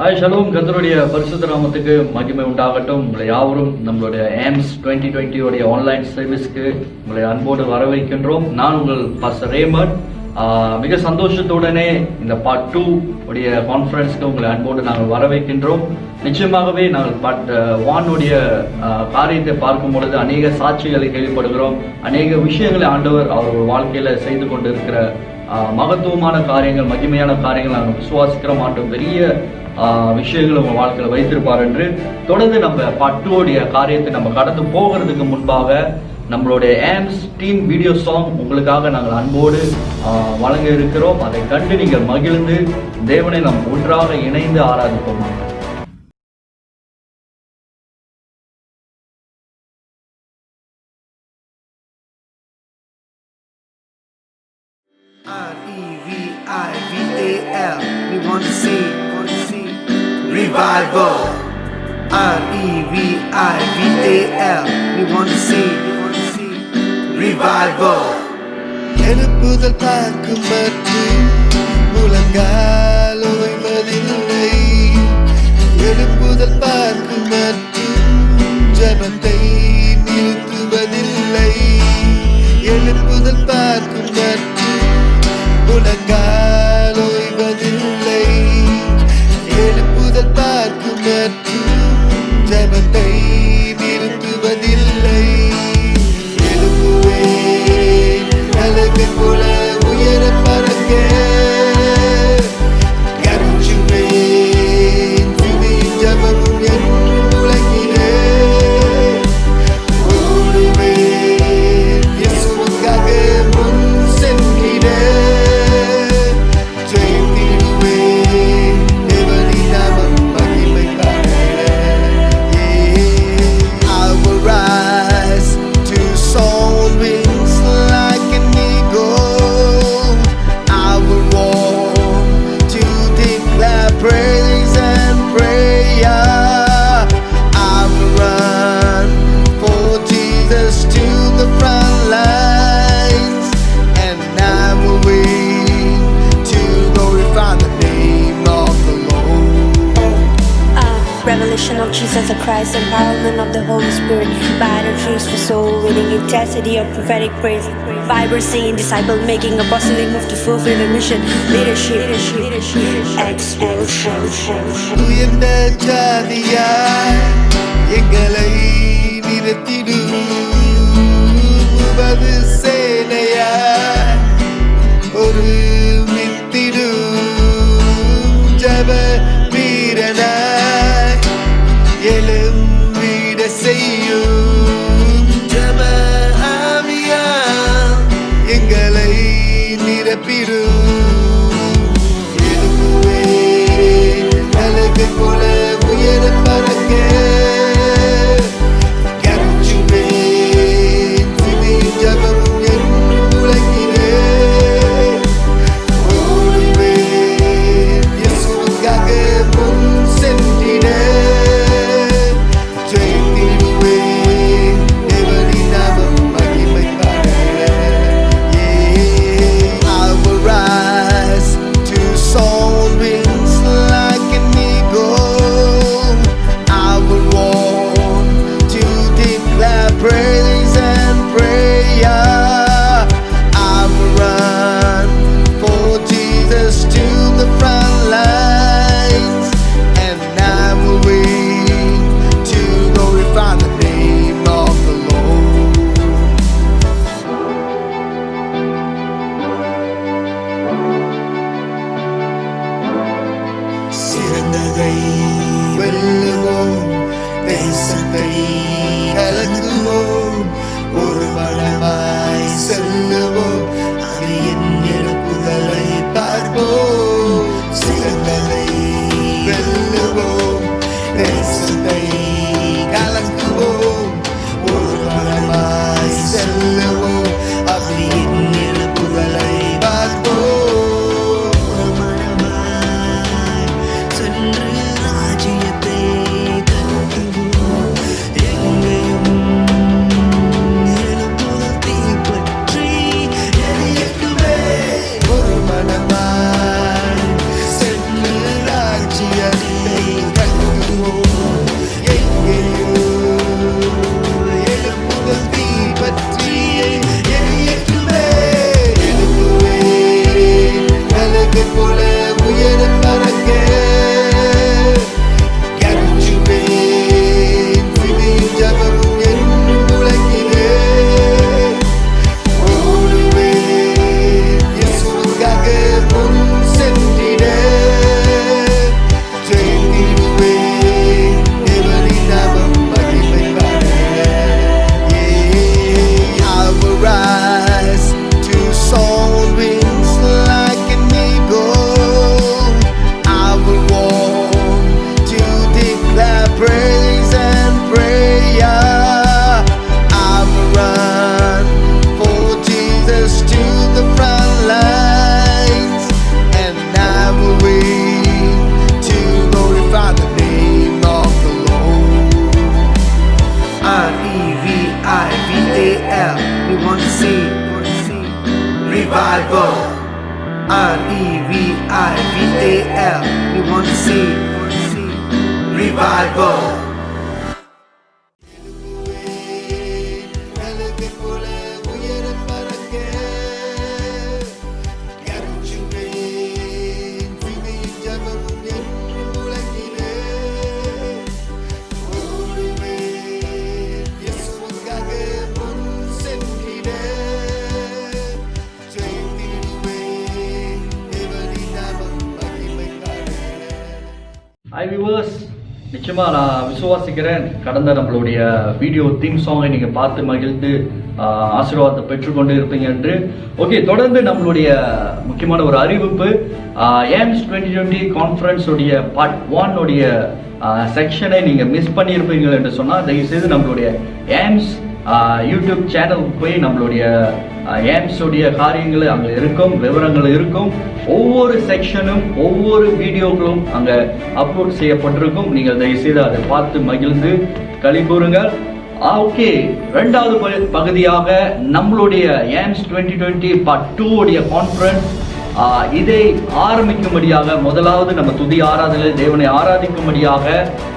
Hi shalom. கர்த்தருடைய பரிசுத்த நாமத்துக்கு மகிமை உண்டாகட்டும். உங்களை யாவரும் நம்மளுடைய AMS 2020 உடைய ஆன்லைன் சர்வீஸ்க்கு உங்களை அன்போடு வரவேற்கின்றோம். நான் உங்கள் பாஸ்டர் ரேமண்ட். மிக சந்தோஷத்துடனே இந்த பார்ட் 2 உடைய கான்ஃபரன்ஸ்க்கு உங்களை அன்போடு நாங்கள் வரவேற்கின்றோம். நிச்சயமாகவே நாங்கள் பார்ட் 1 உடைய காரியத்தை பார்க்கும் பொழுது அநேக சாட்சிகளை கேள்விப்படுகிறோம். அநேக விஷயங்களை ஆண்டவர் அவர் வாழ்க்கையில செய்து கொண்டு இருக்கிற மகத்துவமான காரியங்கள், மகிமையான காரியங்கள் நாங்கள் விசுவாசிக்கிறோம். ஆண்டவர் பெரிய விஷயங்கள் உங்க வாழ்க்கையில வைத்திருப்பார் என்று தொடர்ந்து நம்ம பார்ட் 2 உடைய காரியத்தை நம்ம கடந்து போகிறதுக்கு முன்பாக நம்மளுடைய AMS டீம் வீடியோ சாங் உங்களுக்காக நாங்கள் அன்போடு வழங்க இருக்கிறோம். அதை கண்டு நீங்கள் மகிழ்ந்து தேவனை நாம் ஒன்றாக இணைந்து ஆராதிப்போம். R-E-V-I-V-A-L. We want to see revival. R-E-V-I-V-A-L. We want to see revival. எழுப்புதல் பார்க்கும் மட்டும் முழங்கால் ஓய்வதில்லை. எழுப்புதல் பார்க்கும் மட்டும் ஜபத்தை நிறுத்துவதில்லை. எழுப்புதல் பார்க்கும் மட்டும் முழங்கால் ஓய்வதில்லை. எழுப்புதல் பார்க்கும் மட்டும் ஜபத்தை நிறுத்துவதில்லை. எழுப்புவேன் அழகை போல உயர பறக்க, கருச்சுவேன் துதியும் ஜபமும் என்று முழங்கினேன். ஓடுவேன் இயேசுவுக்காக முன் சென்றினேன். ஜெயித்திடுவேன் தேவனின் நாமம் மகிமைப்பட. I will rise to soar wings like an eagle. I will walk to declare praise and prayer. I will run for Jesus to the front lines, and I will win to glorify the name of the Lord. Revelation of Jesus Christ, empowerment of the Holy Spirit, vital truths for soul winning, intensity of prophetic praise, vibrancy in disciple making, apostolic move to fulfill the mission, leadership, explosion. உயர்ந்த ஜாதியாய் எங்களை நிறுத்திடும் உமது சேனையாய் ஒருமித்திடும் ஜப வீரனாய் எழும்பிட செய்யும் ஜப ஆவியா எங்களை நிரப்பிடும். எழுப்புவேன் அழகை போல உயர பறக்க, revival. R-E-V-I-V-A-L. We want to see revival. Hi viewers, நிச்சயமாக நான் விசுவாசிக்கிறேன் கடந்த நம்மளுடைய வீடியோ தீம் சாங்கை நீங்கள் பார்த்து மகிழ்ந்து ஆசீர்வாதத்தை பெற்றுக்கொண்டு இருப்பீங்க என்று. ஓகே, தொடர்ந்து நம்மளுடைய முக்கியமான ஒரு அறிவிப்பு, ஏம்ஸ் 2020 கான்ஃபரன்ஸ் உடைய பார்ட் 1 உடைய செக்ஷனை நீங்கள் மிஸ் பண்ணியிருப்பீங்க என்று சொன்னால் தயவுசெய்து நம்மளுடைய ஏம்ஸ் யூடியூப் சேனலுக்கு போய் நம்மளுடைய ஏம்ஸ் உடைய காரியங்கள் அங்கே இருக்கும், விவரங்கள் இருக்கும். ஒவ்வொரு செக்ஷனும் ஒவ்வொரு வீடியோக்களும் அங்கே அப்லோட் செய்யப்பட்டிருக்கும். நீங்கள் தயவுசெய்து அதை பார்த்து மகிழ்ந்து களிகூறுங்கள். ஓகே, ரெண்டாவது பகுதியாக நம்மளுடைய ஏம்ஸ் 2020 பார்ட் 2 உடைய கான்ஃபரன்ஸ் இதை ஆரம்பிக்கும்படியாக, முதலாவது நம்ம துதி ஆராதனை தேவனை ஆராதிக்கும்படியாக,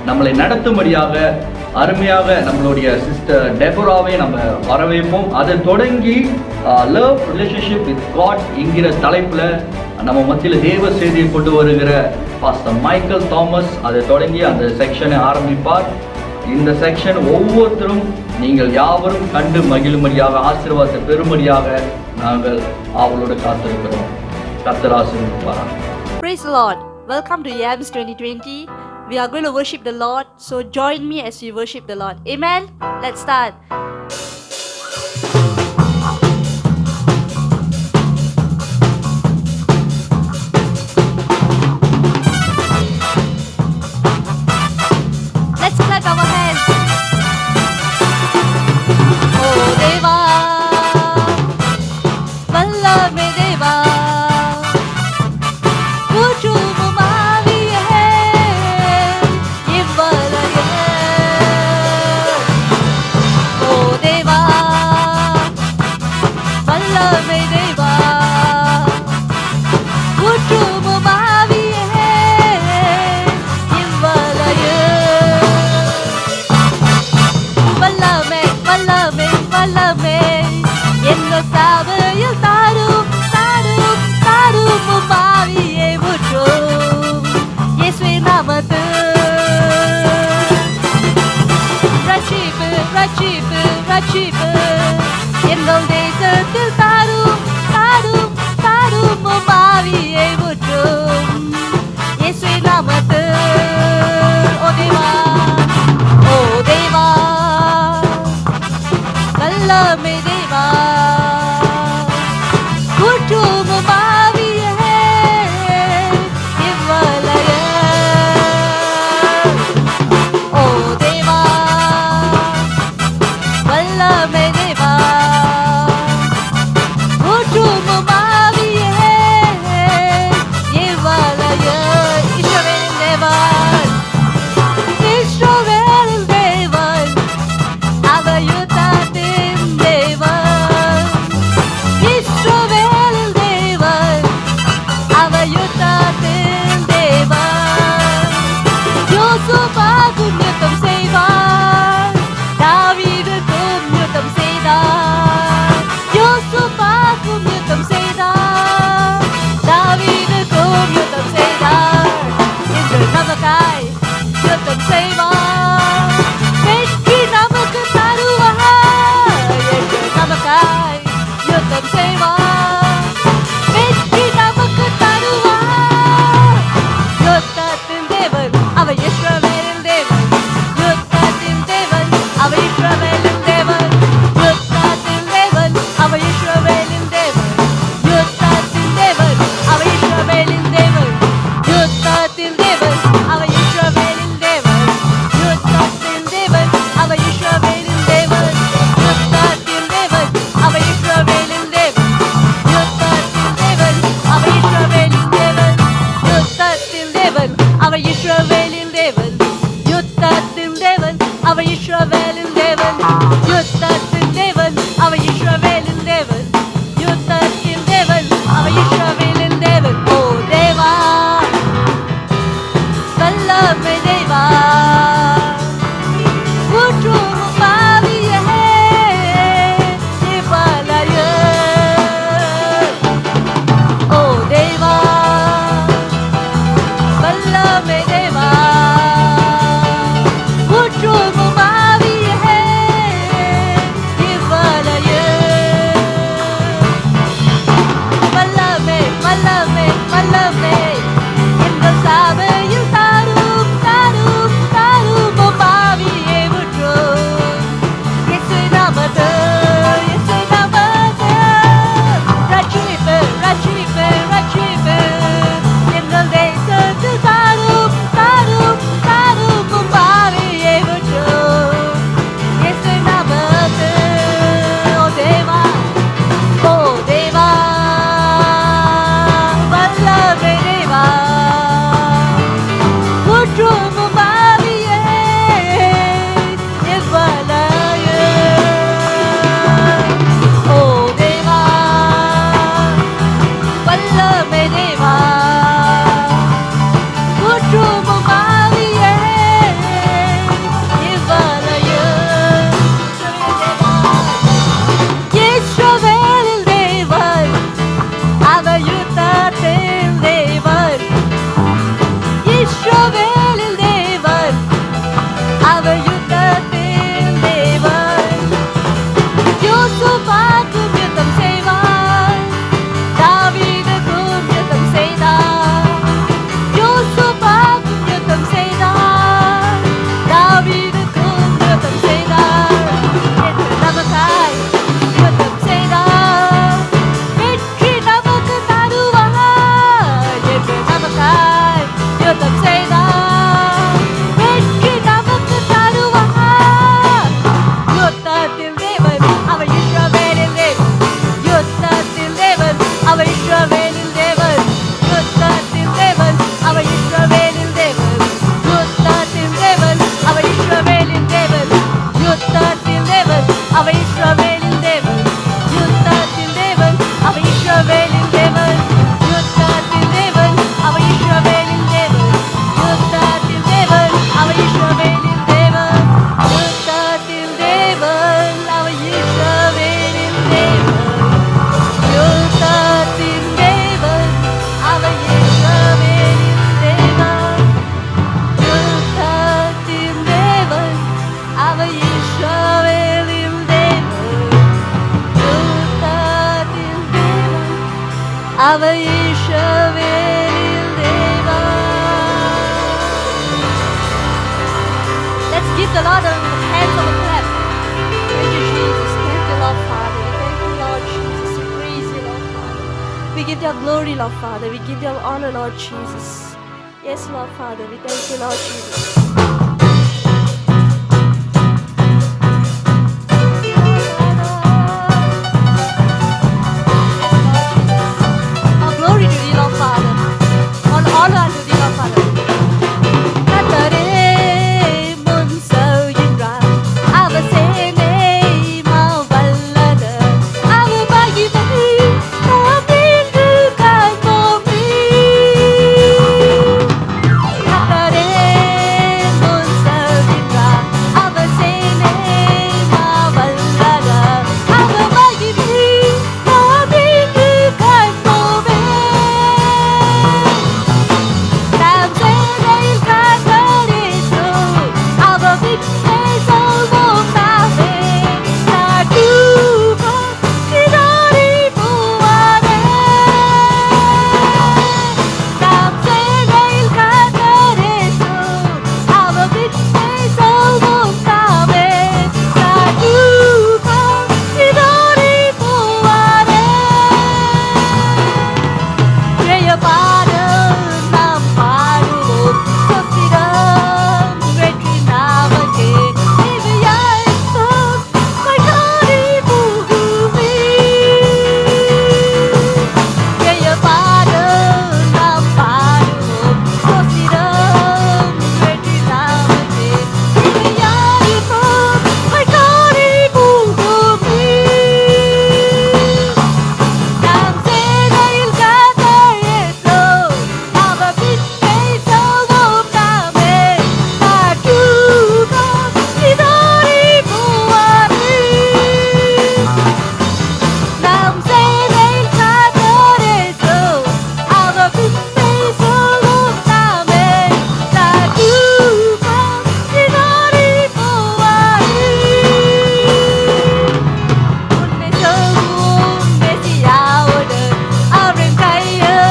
நம்மளை நடத்தும்படியாக அருமையாக நம்மளுடைய சிஸ்டர் டெபோராவை நம்ம வரவேற்போம். அதை தொடங்கி லவ் ரிலேஷன்ஷிப் வித் காட் என்கிற தலைப்பில் நம்ம மத்தியில் தேவ செய்தியை கொண்டு வருகிற பாஸ்டர் மைக்கேல் தாமஸ் அதை தொடங்கி அந்த செக்ஷனை ஆரம்பிப்பார். இந்த செக்ஷன் ஒவ்வொருத்தரும் நீங்கள் யாவரும் கண்டு மகிழும்படியாக, ஆசீர்வாதத்தை பெறும்படியாக நாங்கள் அவளோடு காத்திருக்கிறோம். கர்த்தர் ஆசீர்வதிப்பாராக. Praise the Lord. Welcome to YAMS 2020. We are going to worship the Lord, so join me as we worship the Lord. Amen. Let's start. Let's clap our hands. Oh Deva, Vallame Deva, Kuchumu Maviye, Ivalaye. Oh Deva, Vallame Deva, Kuchumu Maviye, Ivalaye. வல்லமே வல்லமே வல்லமே என்ன சாவையில் தாரும் தாரும் தாரும் பாவியை ஊற்றும் இயேசுவின் நாமத்தில் ரட்சிப்பு ரட்சிப்பு ரட்சிப்பு எங்கள் தேசத்தில் தாரும் தாரும் தாரும் பாவியை ஊற்றும் இயேசுவின் நாமத்தில். ஓ தேவா, ஓ தேவா, வல்லமை தேவா, ஊற்றும் ஆவியே, இவ்வளையே. ஓ தேவா, வல்லமை தேவா, ஊற்றும் ஆவியே, இவ்வளையே. இஸ்ரவேலின் தேவன், இஸ்ரவேலின் தேவன், அவர் யுத்தத்தின் தேவன். அவர் இஸ்ரவேலின் தேவன், யுத்தத்தின் தேவன், அவர் இஸ்ரவேலின் தேவன், யுத்தத்தின் தேவன், அவர் இஸ்ரவேலின் தேவன், யுத்தத்தின் தேவன், அவர் இஸ்ரவேலின் தேவன், யுத்தத்தின் தேவன், அவர் இஸ்ரவேலின் தேவன், யுத்தத்தின் தேவன், அவர் இஸ்ரவேலின் தேவன், யுத்தத்தின் தேவன், அவர் இஸ்ரவேலின் தேவன், யுத்தத்தின் தேவன், அவர் இஸ்ரவேலின் தேவன். Let's give the Lord a hands of a clap. Thank you, Jesus. Thank you, Lord Father. Thank you, Lord Jesus. We praise you, Lord Father. We give you glory, Lord Father. We give you honor, Lord Jesus. Yes, Lord Father. We thank you, Lord Jesus. All glory to thee, Lord Father. All honor unto thee, Lord Father. கர்த்தரே முன் செல்கின்றார், அவர் சேனை மாவல்லவர், அவர் மகிமை நாம் இன்று காண்போமே. கர்த்தரே முன் செல்கின்றார், அவர் சேனை மாவல்லவர், அவர் மகிமை நாம் இன்று காண்போமே. நாம் சேனையில் காத்தரித்து, அவர் விண்ணை சொல்வோம் நாமே. நாட்டுவோம் சிதறி போவாரே. நாம் சேனையில் காத்தரித்து, அவர் விண்ணை சொல்வோம் நாமே. நாட்டுவோம் சிதறி போவாரே. ஜெய பாடல் நாம் பாடுவோம், சொத்திரம் வெற்றி நாமக்கே. இவையாய்த்தோம் கைகாரி பூகுமே. ஜெய பாடல் நாம் பாடுவோம், சொத்திரம் வெற்றி நாமக்கே. இவையாய்த்தோம் கைகாரி பூகுமே. நாம் சேனையில் காத்தரித்து, அவர் விண்ணை சொல்வோம் நாமே. நாட்டுவோம் சிதறி போவாரே. நாம் சேனையில் காத்தரித்து, அவர் விண்ணை சொல்வோம் நாமே. நாட்டுவோம் சிதறி போவாரே. உன்னை சொல்வோம் மெசியாவோடு, அவரின் கையில்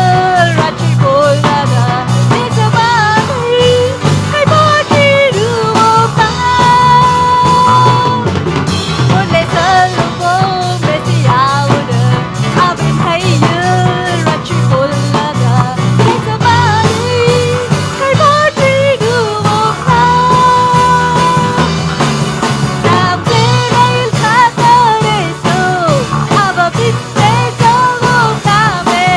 ரட்சிப்போதாக. தேசமானை கைப்பற்றிடுவோம் நாம். உன்னை சொல்வோம் மெசியாவோடு, அவரின் கையில் ரட்சிப்போதாக. தேசமானை கைப்பற்றிடுவோம் நாம். நாம் சேனையில் காத்தரித்து, அவர் விண்ணை சொல்வோம் நாமே.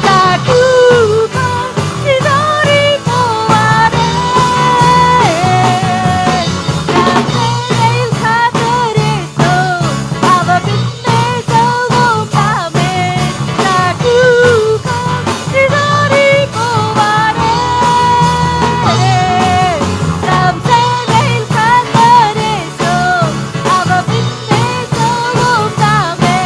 நாட்டுவோம் சிதறி போவாரே. நாம் சேனையில் காத்தரித்து, அவர் விண்ணை சொல்வோம் நாமே. நாட்டுவோம் சிதறி போவாரே. நாம் சேனையில் காத்தரித்து, அவர் விண்ணை சொல்வோம் நாமே.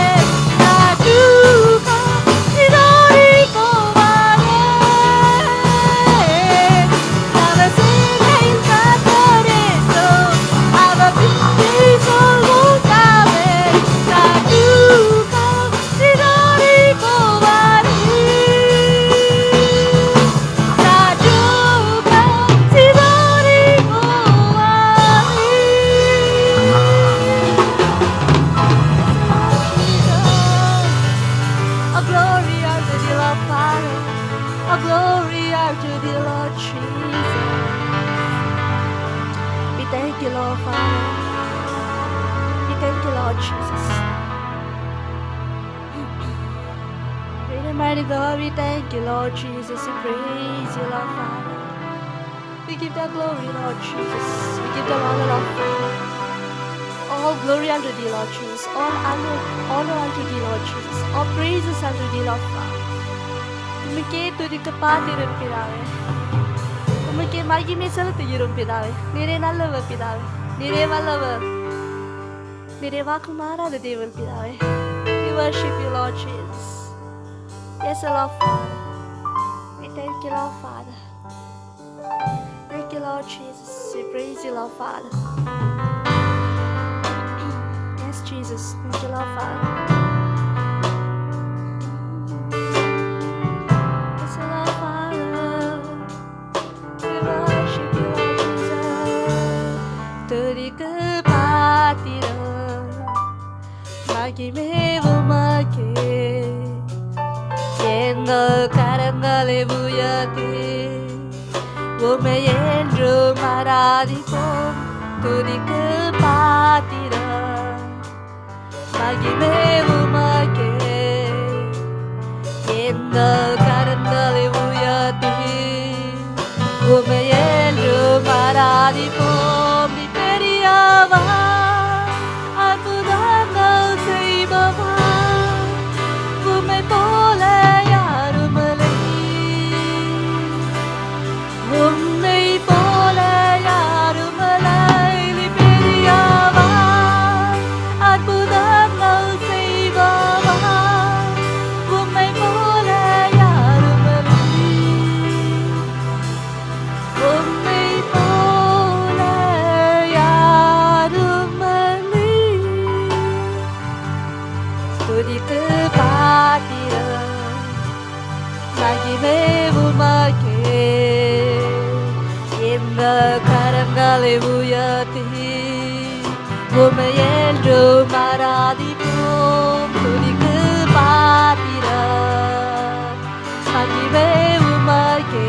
நாட்டுவோம் சிதறி போவாரே. அவர் சேனையில் காத்தரித்து, அவர் விண்ணை சொல்வோம் நாமே. நாட்டுவோம் சிதறி போவாரே. நாட்டுவோம் சிதறி போவாரே. A glory unto thee, Lord Father. A glory unto thee, Lord Jesus. We thank you, Lord Father. We thank you, Lord Jesus. Great and mighty God, we thank you, Lord Jesus. We praise you, Lord Father. We give that glory, Lord Jesus. We give that honor, Lord Father. Oh All glory unto thee, Lord Jesus. All honor unto thee, Lord Jesus. All praises unto thee, Lord Father. உமக்கே துதிக்க பாத்திரம் பிதாவே. உமக்கே மகிமை செலுத்துகிறோம் பிதாவே. நீரே நல்லவர் பிதாவே. நீரே வல்லவர். நீரே வாக்கு மாறாத தேவன் பிதாவே. We worship you, Lord Jesus. Yes, Lord Father. We thank you, Lord Father. Thank you, Lord Jesus. We praise you, Lord Father. Yes, Jesus. Thank you, Lord Father. Yes, Lord Father. We worship you, Lord Jesus. துதிக்கு பாத்திரம் மகிமை உமக்கே. எங்கள் கரங்களை உயர்த்தி உம்மை என்றும் ஆராதிப்போம். துதிக்கு பாத்திரம் மகிமை உமக்கே. எங்கள் கரங்களை உயர்த்தி உம்மை என்றும் ஆராதிப்போம். நீ பெரியவா, அற்புதங்கள் செய்பவா, உம்மை போல யாருமில்லை. உம்மை போல யாருமில்லை. நீ பெரியவா, அற்புதங்கள் செய்பவா, உம்மை போல யாருமில்லை. உம்மை போல யாருமில்லை. துதிக்கு பாத்திரம் மகிமை உமக்கே. எங்கள் கரங்களை உயர்த்தி உம்மை என்றும் ஆராதிப்போம். துதிக்கு பாத்திரம் மகிமை உமக்கே.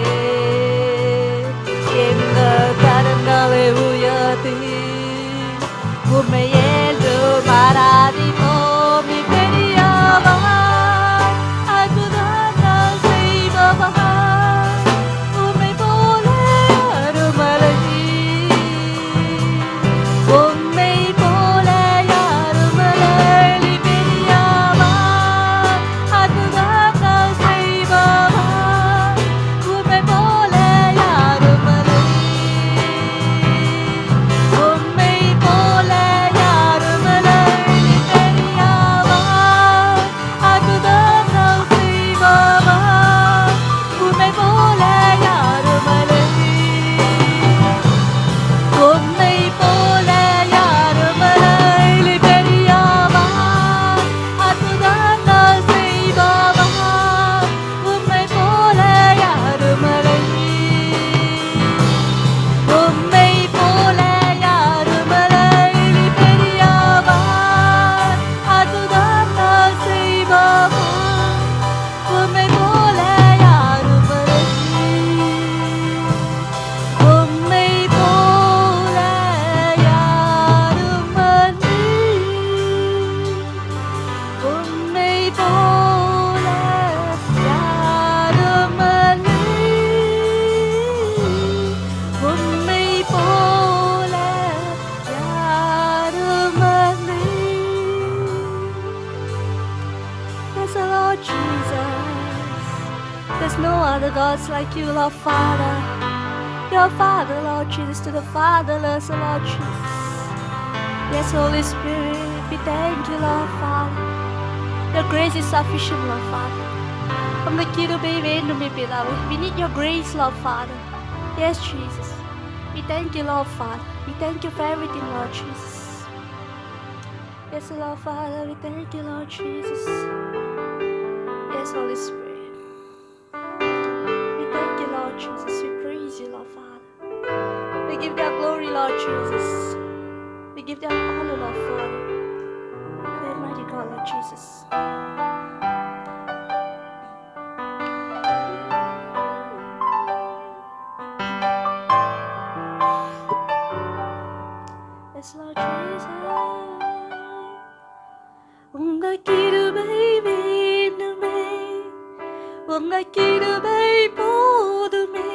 எங்கள் கரங்களை உயர்த்தி உம்மை என்றும் ஆராதிப்போம். நீ பெரியவா, அற்புதங்கள் செய்பவா, உம்மை போல யாருமில்லை. உம்மை போல யாருமில்லை. நீ பெரியவா, அற்புதங்கள் செய்பவா, உம்மை போல யாருமில்லை. உம்மை போல யாருமில்லை. நீ பெரியவா, அற்புதங்கள் செய்பவா, உம்மை போல யாருமில்லை. உம்மை போல யாருமில்லை. நீ பெரியவா, அற்புதங்கள் செய்பவா, உம்மை போல யாருமில்லை. உம்மை போல யாருமில்லை. நீ பெரியவா, அற்புதங்கள் செய்பவா, உம்மை போல யாருமில்லை. உம்மை போல யாருமில்லை. உம்மை போல யாருமில்லை. உம்மை போல யாருமில்லை. Yes, Lord Jesus. There's no other gods like you, Lord Father. Your Father, Lord Jesus, to the fatherless, Lord Jesus. Yes, Holy Spirit, we thank you, Lord Father. Your grace is sufficient, Lord Father. We need your grace, Lord Father. Yes, Jesus. We thank you, Lord Father. We thank you for everything, Lord Jesus. Yes, Lord Father, we thank you, Lord Jesus. Yes, Holy Spirit. We thank you, Lord Jesus. We praise you, Lord Father. We give you glory, Lord Jesus. We give you honor, Lord Father. Great mighty God, Lord Jesus. Yes, Lord Jesus. உங்க கிருபை வேண்டுமே, உங்க கிருபை போதுமே,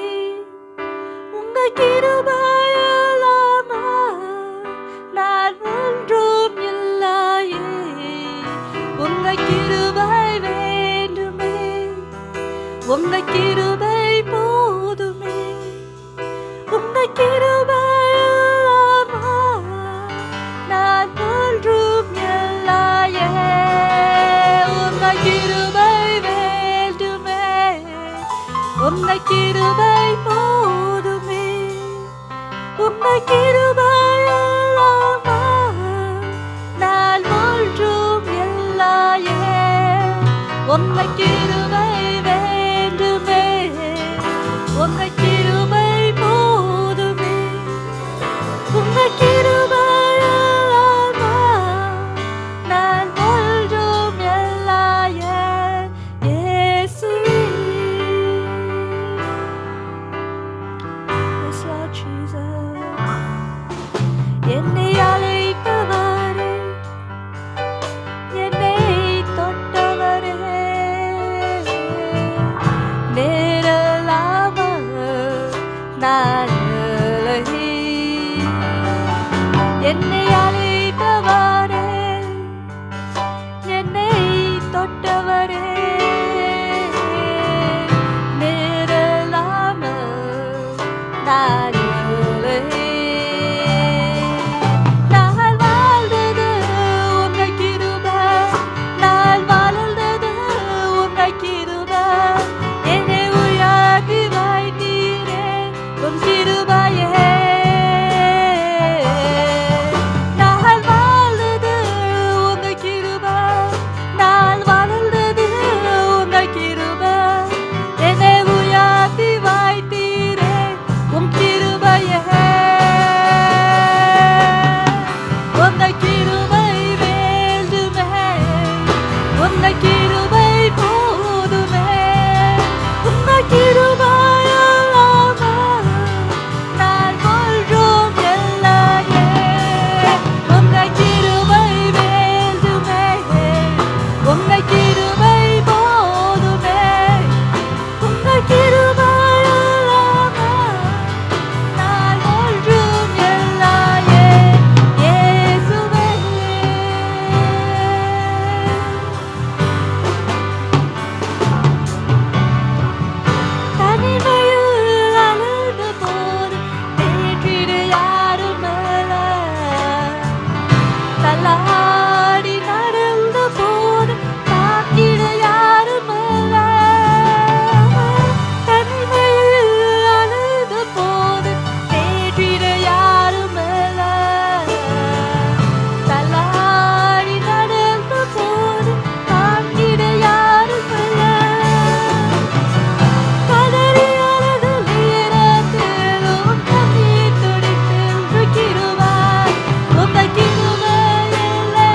உங்க கிருபை இல்லாம நான் ஒன்றும் உம்மை கிருபை போதுமே உம்மை கிருபை இல்லாமல் நான் ஒன்றும் இல்லையே உம்மை கிருபை வேண்டுமே உம்மை கிருபை போதுமே உம்மை கிருபை இல்லாமல் நான் ஒன்றும் இல்லையே உம்மை கிருபை வேண்டுமே உம்மை கிருபை போதுமே உம்மை கிருபை இல்லாமல் நான் ஒன்றும் இல்லையே இயேசுவே. Yes, Lord Jesus. என்னை அழைத்தவரே என்னை தொட்டவரே நேரலாமல் நான் இல்லை. என்னை அழைத்தவரே என்னை தொட்டவரே நேரலாமல் நான் இல்லை. நான் வாழ்ந்தது உம்மை கிருபை நான் வாழ்ந்தது உம்மை கிருபை என்னை உயர்த்தி வைத்தீரே உம் கிருபையே. நான் வாழ்ந்தது உம்மை கிருபை நான் வாழ்ந்தது உம்மை கிருபை என்னை உயர்த்தி வைத்தீரே உம் கிருபையே. உம்மை கிருபை வேண்டுமே உம்மை கிருபை போதுமே உம்மை கிருபை இல்லாமல் நான் ஒன்றும் இல்லையே உம்மை கிருபை வேண்டுமே உம்மை கிருபை போதுமே உம்மை கிருபை இல்லாமல் நான் ஒன்றும் இல்லையே இயேசுவே. தனிமையில் அழுத போது தேற்றிட யாரும் இல்லை. தள்ளாடி நடந்த போது காத்திட யாரும் இல்லை. தனிமையில் அழுத போது தேற்றிட யாரும் இல்லை. தள்ளாடி நடந்த போது காத்திட யாரும் இல்லை. கதறி அழுது நேரத்திலும் கண்ணீர் துடைக்கின்ற கிருபை உம்மை கிருபை இல்லை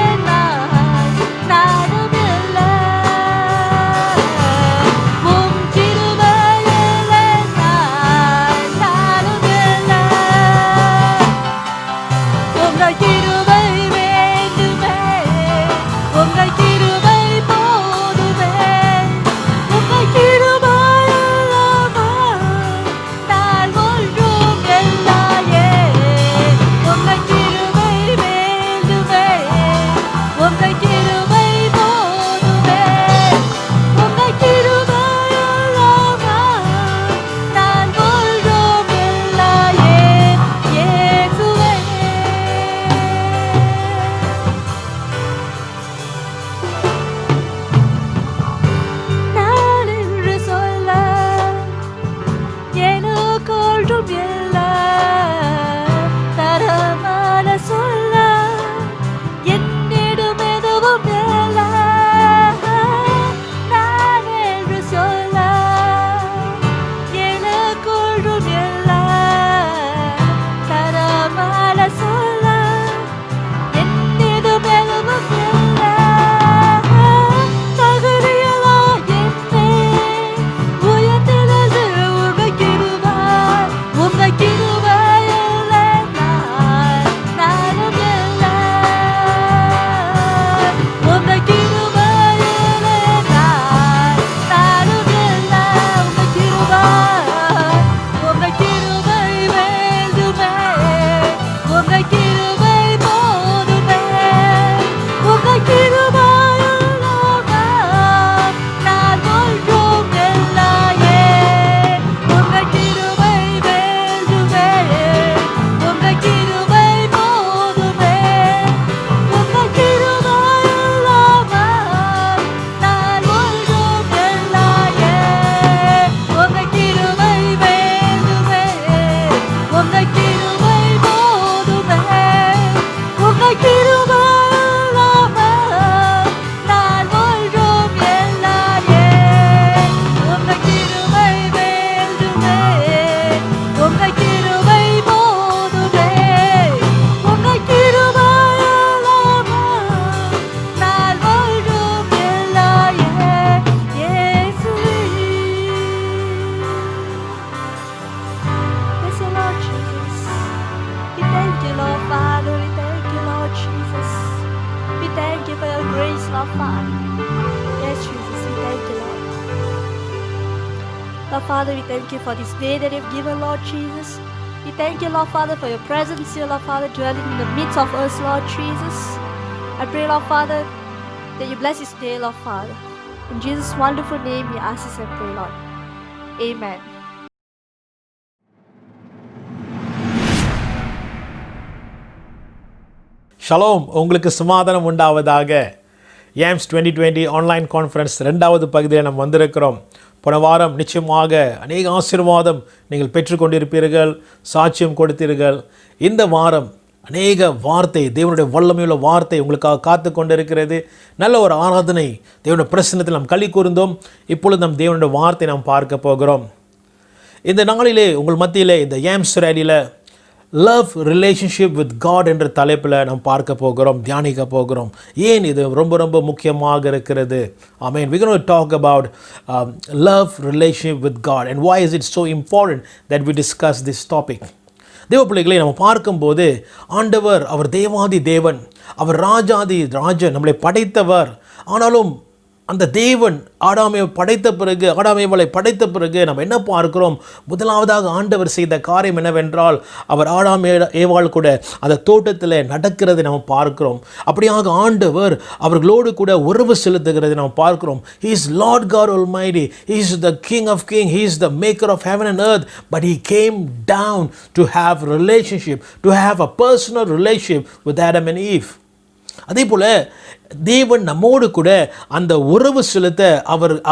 thank you for your grace, Lord Father. Yes, Jesus, we thank you, Lord. Lord Father, we thank you for this day that you've given, Lord Jesus. We thank you, Lord Father, for your presence here, Lord Father, dwelling in the midst of us, Lord Jesus. I pray, Lord Father, that you bless this day, Lord Father. In Jesus' wonderful name, we ask this and pray, Lord. Amen. Shalom, உங்களுக்கு சமாதானம் உண்டாவதாக. Aims 2020 online conference 2வது பகுதியில் நம்ம வந்திருக்கிறோம். போன வாரம் நிச்சயமாக அநேக ஆசீர்வாதம் நீங்கள் பெற்றுக்கொண்டிருப்பீர்கள், சாட்சியம் கொடுத்தீர்கள். இந்த வாரம் அநேக வார்த்தை, தேவனுடைய வல்லமையுள்ள வார்த்தை உங்களுக்காக காத்து கொண்டிருக்கிறது. நல்ல ஒரு ஆராதனை, தேவனுடைய பிரசன்னத்தில் நாம் களி கூர்ந்தோம். இப்பொழுது நம் தேவனுடைய வார்த்தை நாம் பார்க்க போகிறோம். இந்த நாளிலே உங்கள் மத்தியிலே இந்த ஏம்ஸ் ரேலியில் லவ் ரிலேஷன்ஷிப் வித் காட் என்ற தலைப்பில் நாம் பார்க்க போகிறோம், தியானிக்க போகிறோம். ஏன் இது ரொம்ப ரொம்ப முக்கியமாக இருக்கிறது? I mean, we're going to talk about love relationship with God and why is it so important that we discuss this topic. தேவ பிள்ளைகளை நம்ம பார்க்கும்போது ஆண்டவர் அவர் தேவாதி தேவன், அவர் ராஜாதி ராஜன், நம்மளை படைத்தவர். ஆனாலும் அந்த தேவன் ஆடாமையை படைத்த பிறகு நம்ம என்ன பார்க்கிறோம்? முதலாவதாக ஆண்டவர் செய்த காரியம் என்னவென்றால், அவர் ஏவாள் கூட அந்த தோட்டத்தில் நடக்கிறதை நம்ம பார்க்கிறோம். அப்படியாக ஆண்டவர் அவர்களோடு கூட உறவு செலுத்துகிறதை நாம் பார்க்கிறோம். He is Lord God Almighty. He is the King of Kings. He is the maker of heaven and earth. But He came down to have relationship, to have a personal relationship with Adam and Eve. அதே போல தேவன் நம்மோடு கூட அந்த உறவு செலுத்த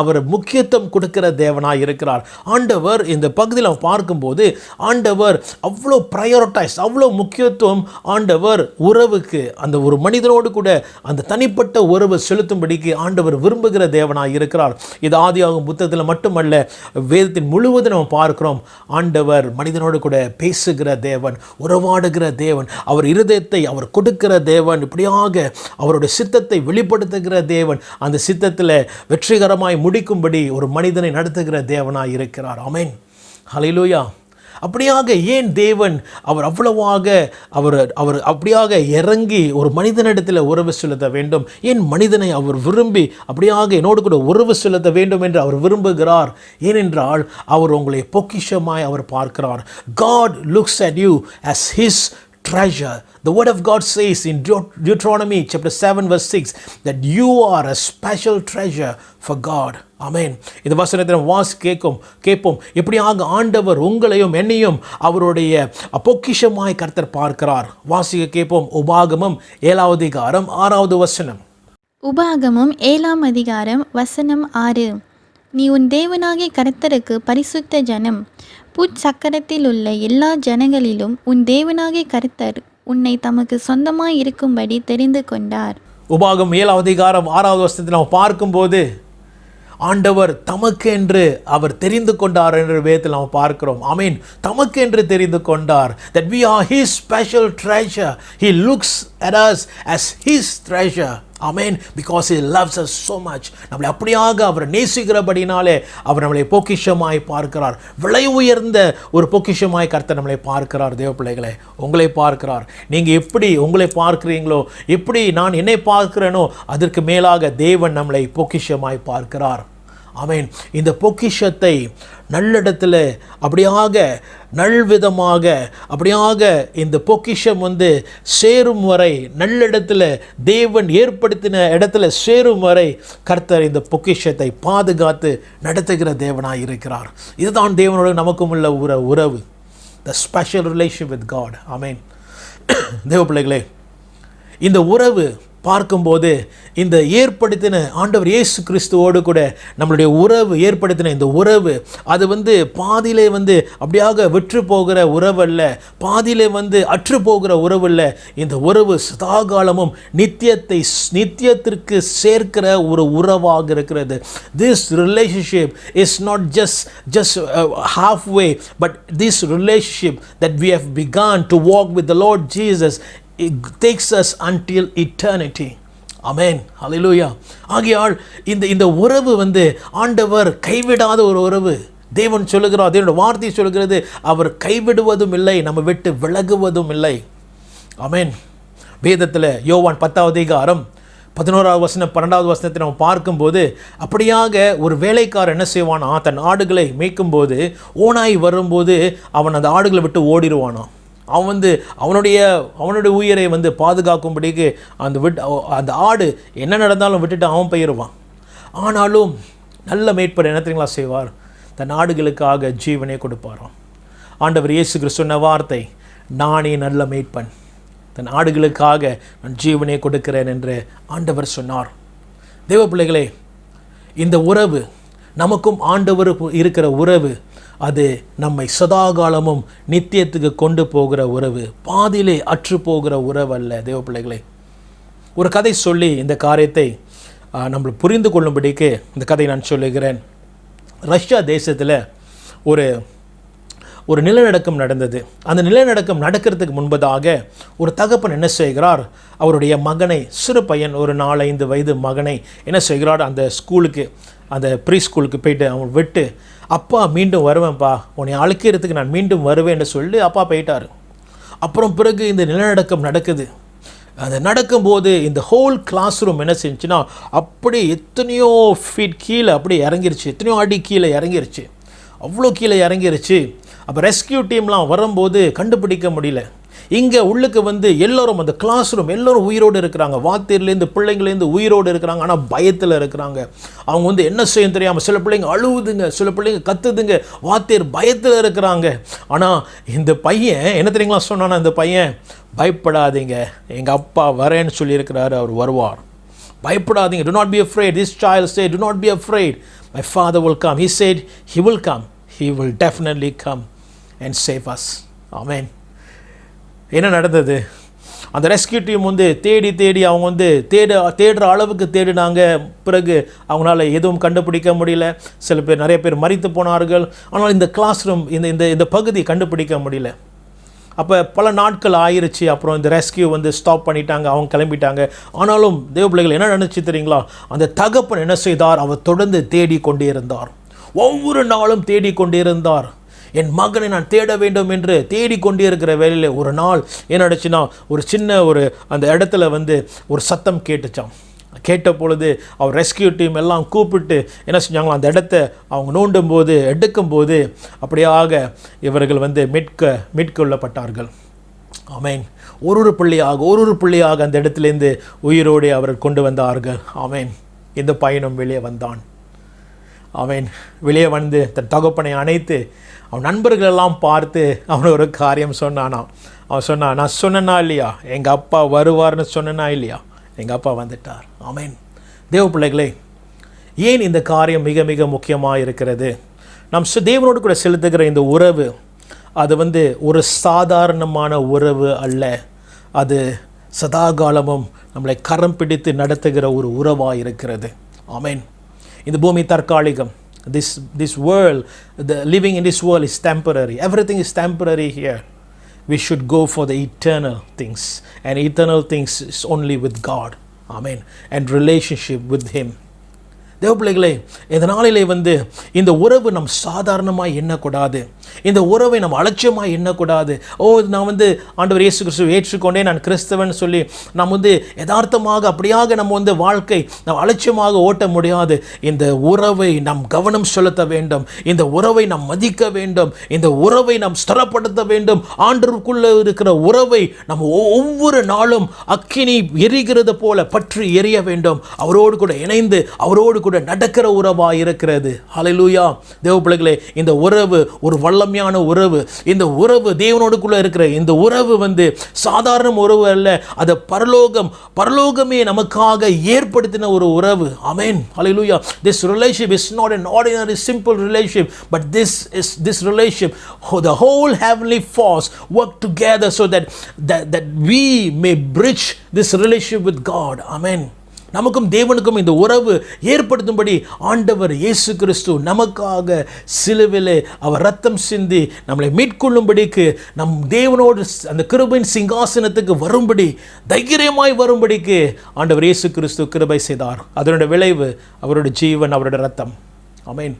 அவர் முக்கியத்துவம் கொடுக்கிற தேவனாக இருக்கிறார். ஆண்டவர் இந்த பகுதியில் நம்ம பார்க்கும்போது ஆண்டவர் அவ்வளோ ப்ரையாரிட்டைஸ், அவ்வளோ முக்கியத்துவம் ஆண்டவர் உறவுக்கு, அந்த ஒரு மனிதனோடு கூட அந்த தனிப்பட்ட உறவு செலுத்தும்படிக்கு ஆண்டவர் விரும்புகிற தேவனாக இருக்கிறார். இது ஆதியாகும் புத்தகத்தில் மட்டுமல்ல, வேதத்தின் முழுவதும் நம்ம பார்க்கிறோம். ஆண்டவர் மனிதனோடு கூட பேசுகிற தேவன், உறவாடுகிற தேவன், அவர் இருதயத்தை அவர் கொடுக்கிற தேவன், இப்படியாக அவருடைய சித்தத்தை வெளிப்படுத்துகிற தேவன், அந்த சித்தத்தில் வெற்றிகரமாய் முடிக்கும்படி ஒரு மனிதனை நடத்துகிற தேவனாய் இருக்கிறார். ஆமென், ஹல்லேலூயா. அப்படியாக ஏன் தேவன் அவர் அவ்வளவாக அவர் அப்படியாக இறங்கி ஒரு மனிதனிடத்தில் உறவு செலுத்த வேண்டும்? ஏன் மனிதனை அவர் விரும்பி அப்படியாக என்னோடு கூட உறவு செலுத்த வேண்டும் என்று அவர் விரும்புகிறார்? ஏனென்றால் அவர் உங்களை பொக்கிஷமாய் அவர் பார்க்கிறார். God looks at you as His treasure. The word of God says in Deuteronomy chapter 7 verse 6 that you are a special treasure for God. Amen. இந்த வசனத்தை வாசி கேட்போம். இப்படியாக ஆண்டவர் உங்களையும் என்னையும் அவருடைய பொக்கிஷமாய் கர்த்தர் பார்க்கிறார். வாசிக்க கேட்போம். உபாகமம் 7வது அதிகாரம் 6வது வசனம். உபாகமம் 7ஆம் அதிகாரம் வசனம் 6. நீ உன் தேவனாகிய கர்த்தருக்கு பரிசுத்த ஜனம், புற்சக்கரத்தில் உள்ள எல்லா ஜனங்களிலும் உன் தேவனாகிய கர்த்தர் உன்னை தமக்கு சொந்தமாய் இருக்கும்படி தெரிந்து கொண்டார். உபாகம் 7வது அதிகாரம் 6வது வசனத்தில் நாம் பார்க்கும்போது ஆண்டவர் தமக்கு என்று அவர் தெரிந்து கொண்டார் என்ற வேதத்தில் நாம் பார்க்கிறோம். ஆமென். தமக்கு என்று தெரிந்து கொண்டார். That we are His special treasure. He looks at us as His treasure. Amen. Because He loves us so much. நம்மளை அப்படியாக அவர் நேசிக்கிறபடினாலே அவர் நம்மளை பொக்கிஷமாய் பார்க்கிறார். விலை உயர்ந்த ஒரு பொக்கிஷமாய் கர்த்தர் நம்மளை பார்க்கிறார். தேவ பிள்ளைகளே, உங்களை பார்க்கிறார். நீங்கள் எப்படி உங்களை பார்க்கிறீங்களோ, எப்படி நான் என்னை பார்க்கிறேனோ, அதற்கு மேலாக தேவன் நம்மளை பொக்கிஷமாய் பார்க்கிறார். ஆமென். இந்த பொக்கிஷத்தை நல்லிடத்தில் அப்படியாக நல்விதமாக அப்படியாக இந்த பொக்கிஷம் சேரும் வரை, நல்லிடத்தில் தேவன் ஏற்படுத்தின இடத்துல சேரும் வரை கர்த்தர் இந்த பொக்கிஷத்தை பாதுகாத்து நடத்துகிற தேவனாய் இருக்கிறார். இதுதான் தேவனோடு நமக்கும் உள்ள உறவு, the special relationship with God. ஆமென். தேவ பிள்ளைகளே, இந்த உறவு பார்க்கும்போது இந்த ஏற்படுத்தின ஆண்டவர் இயேசு கிறிஸ்துவோடு கூட நம்மளுடைய உறவு ஏற்படுத்தின இந்த உறவு அது பாதியிலே அப்படியாக வெற்று போகிற உறவு அல்ல, பாதியிலே அற்று போகிற உறவு அல்ல. இந்த உறவு சதாகாலமும் நித்தியத்திற்கு சேர்க்கிற ஒரு உறவாக இருக்கிறது. This relationship is not just halfway, but this relationship that we have begun to walk with the Lord Jesus, it takes us until eternity. Amen. Hallelujah. ஆகையால் இந்த உறவு ஆண்டவர் கைவிடாத ஒரு உறவு. தேவன் சொல்லுகிறார், தேவனுடைய வார்த்தை சொல்லுகிறது, அவர் கைவிடுவதும் இல்லை, நம்ம விட்டு விலகுவதும் இல்லை. ஆமென். வேதத்தில் யோவான் 10வது அதிகாரம் 11வது வசனம் 12வது வசனத்தை நம்ம பார்க்கும்போது அப்படியாக ஒரு வேலைக்காரன் என்ன செய்வானா, தன் ஆடுகளை மேய்க்கும்போது ஓநாய் வரும்போது அவன் அந்த ஆடுகளை விட்டு ஓடிடுவானா. அவன் அவனுடைய உயிரை பாதுகாக்கும்படிக்கு அந்த ஆடு என்ன நடந்தாலும் விட்டுட்டு அவன் போயிடுவான். ஆனாலும் நல்ல மேய்ப்பர் என்ன தெரியுங்களா செய்வார், தன் ஆடுகளுக்காக ஜீவனை கொடுப்பாராம். ஆண்டவர் இயேசு கிறிஸ்து சொன்ன வார்த்தை, நானே நல்ல மேய்ப்பன், தன் ஆடுகளுக்காக நான் ஜீவனை கொடுக்கிறேன் என்று ஆண்டவர் சொன்னார். தேவ பிள்ளைகளே, இந்த உறவு நமக்கும் ஆண்டவர் இருக்கிற உறவு, அது நம்மை சதாகாலமும் நித்தியத்துக்கு கொண்டு போகிற உறவு, பாதியிலே அற்று போகிற உறவு அல்ல. தேவ பிள்ளைகளே, ஒரு கதை சொல்லி இந்த காரியத்தை நம்ம புரிந்து கொள்ளும்படிக்கு இந்த கதை நான் சொல்லுகிறேன். ரஷ்யா தேசத்தில் ஒரு நிலநடுக்கம் நடந்தது. அந்த நிலநடுக்கம் நடக்கிறதுக்கு முன்பதாக ஒரு தகப்பன் என்ன செய்கிறார், அவருடைய மகனை, சிறு பையன், ஒரு 4-5 வயது மகனை என்ன செய்கிறார், அந்த ஸ்கூலுக்கு, அந்த ப்ரீ ஸ்கூலுக்கு போயிட்டு அவன் விட்டு, அப்பா மீண்டும் வருவேன்ப்பா, உன்னை அழைக்கிறதுக்கு நான் மீண்டும் வருவேன்னு சொல்லி அப்பா போயிட்டார். அப்புறம் பிறகு இந்த நிலநடுக்கம் நடக்குது. அது நடக்கும்போது இந்த ஹோல் கிளாஸ் ரூம் என்ன செஞ்சுன்னா, அப்படியே எத்தனையோ ஃபீட் கீழே அப்படியே இறங்கிருச்சு, எத்தனையோ அடி கீழே இறங்கிருச்சு, அவ்வளோ கீழே இறங்கிருச்சு. அப்போ ரெஸ்கியூ டீம்லாம் வரும்போது கண்டுபிடிக்க முடியல. இங்கே உள்ளுக்கு எல்லோரும், அந்த கிளாஸ் ரூம் எல்லோரும் உயிரோடு இருக்கிறாங்க, வாத்தியர்லேருந்து பிள்ளைங்கலேருந்து உயிரோடு இருக்கிறாங்க. ஆனால் பயத்தில் இருக்கிறாங்க. அவங்க என்ன செய்யும் தெரியாமல், சில பிள்ளைங்க அழுவுதுங்க, சில பிள்ளைங்க கத்துதுங்க, வாத்தியர் பயத்தில் இருக்கிறாங்க. ஆனால் இந்த பையன் என்ன தெரியுங்களா சொன்னானா, இந்த பையன், பயப்படாதீங்க, எங்கள் அப்பா வரேன்னு சொல்லியிருக்கிறாரு, அவர் வருவார், பயப்படாதீங்க, do not be afraid. This child said, do not be afraid, my father will come. He said he will come, he will definitely come and save us. Amen. என்ன நடந்தது, அந்த ரெஸ்கியூ டீம் தேடி அவங்க தேடுற அளவுக்கு தேடினாங்க. பிறகு அவங்களால எதுவும் கண்டுபிடிக்க முடியல. சில பேர், நிறைய பேர் மரித்து போனார்கள். ஆனால் இந்த கிளாஸ் ரூம், இந்த பகுதி கண்டுபிடிக்க முடியல. அப்போ பல நாட்கள் ஆயிருச்சு. அப்புறம் இந்த ரெஸ்கியூ ஸ்டாப் பண்ணிட்டாங்க, அவங்க கிளம்பிட்டாங்க. ஆனாலும் தேவ பிள்ளைகள் என்ன நினச்சி தெரியுங்களா, அந்த தகப்பன் என்ன செய்தார், அவர் தொடர்ந்து தேடிக்கொண்டே இருந்தார். ஒவ்வொரு நாளும் தேடிக்கொண்டே இருந்தார். என் மகனை நான் தேட வேண்டும் என்று தேடிக்கொண்டே இருக்கிற வேலையில் ஒரு நாள் என்ன ஆச்சுன்னா, ஒரு சின்ன அந்த இடத்துல ஒரு சத்தம் கேட்டுச்சான். கேட்ட பொழுது அவர் ரெஸ்கியூ டீம் எல்லாம் கூப்பிட்டு என்ன செஞ்சாங்களோ, அந்த இடத்த அவங்க நோண்டும் போது, எடுக்கும்போது அப்படியாக இவர்கள் மீட்கொள்ளப்பட்டார்கள். ஆமேன். ஒரு பிள்ளையாக அந்த இடத்துலேருந்து உயிரோடு அவர்கள் கொண்டு வந்தார்கள். ஆமேன். இந்த பையனும் வெளியே வந்தான். அவன் வெளியே தன் தகப்பனை அணைத்து அவன் நண்பர்களெல்லாம் பார்த்து அவன் ஒரு காரியம் சொன்னானா. அவன் சொன்னான், நான் சொன்னனா இல்லையா, எங்கள் அப்பா வருவார்னு சொன்னனா இல்லையா, எங்கள் அப்பா வந்துட்டார். ஆமேன். தேவ பிள்ளைகளே, ஏன் இந்த காரியம் மிக மிக முக்கியமாக இருக்கிறது, நம் தேவனோடு கூட செலுத்துகிற இந்த உறவு, அது ஒரு சாதாரணமான உறவு அல்ல. அது சதாகாலமும் நம்மளை கரம் பிடித்து நடத்துகிற ஒரு உறவாக இருக்கிறது. ஆமேன். இந்த பூமி தற்காலிகம். This world, the living in this world is temporary. Everything is temporary here. We should go for the eternal things, and eternal things is only with God. Amen. And relationship with Him. தேவ பிள்ளைகளே, இந்த நாளிலே இந்த உறவு நம் சாதாரணமாக எண்ணக்கூடாது. இந்த உறவை நம்ம அலட்சியமாக எண்ணக்கூடாது. நான் ஆண்டவர் இயேசு கிறிஸ்துவை ஏற்றுக்கொண்டே நான் கிறிஸ்தவன் சொல்லி நாம் யதார்த்தமாக அப்படியாக நம்ம வாழ்க்கை நாம் அலட்சியமாக ஓட்ட முடியாது. இந்த உறவை நாம் கவனம் செலுத்த வேண்டும். இந்த உறவை நாம் மதிக்க வேண்டும். இந்த உறவை நாம் ஸ்திரப்படுத்த வேண்டும். ஆண்டவருக்குள்ளே இருக்கிற உறவை நம்ம ஒவ்வொரு நாளும் அக்கினி எரிகிறது போல பற்றி எரிய வேண்டும். அவரோடு கூட இணைந்து அவரோடு கூட நடக்கிற உறவாக இருக்கிறது. ஹல்லேலூயா. தேவ பிள்ளைகளே, இந்த உறவு ஒரு வல்லமையான உறவு. இந்த உறவு தேவனோடுக்குள்ள இருக்கிற இந்த உறவு சாதாரண உறவு அல்ல. அது பரலோகமே நமக்காக ஏற்படுத்தின ஒரு உறவு. ஆமென். ஹல்லேலூயா. This relationship is not an ordinary simple relationship, but this relationship, the whole heavenly force work together so that we may bridge this relationship with God. Amen. நமக்கும் தேவனுக்கும் இந்த உறவு ஏற்படுத்தும்படி ஆண்டவர் இயேசு கிறிஸ்து நமக்காக சிலுவையிலே அவர் ரத்தம் சிந்தி நம்மளை மீட்கொள்ளும்படிக்கு, நம் தேவனோடு அந்த கிருபையின் சிங்காசனத்துக்கு வரும்படி, தைரியமாய் வரும்படிக்கு ஆண்டவர் இயேசு கிறிஸ்து கிருபை செய்தார். அதனுடைய விளைவு அவருடைய ஜீவன், அவருடைய ரத்தம். ஆமென்.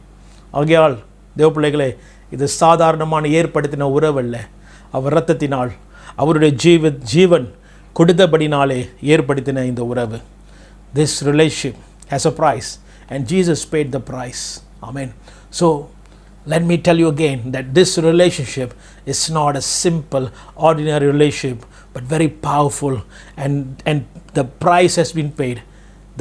ஆகையால் தேவ பிள்ளைகளே, இது சாதாரணமான ஏற்படுத்தின உறவு அல்ல. அவர் ரத்தத்தினால், அவருடைய ஜீவன் கொடுத்தபடினாலே ஏற்படுத்தின இந்த உறவு. this relationship has a price, and Jesus paid the price. Amen. So let me tell you again that this relationship is not a simple ordinary relationship, but very powerful, and the price has been paid.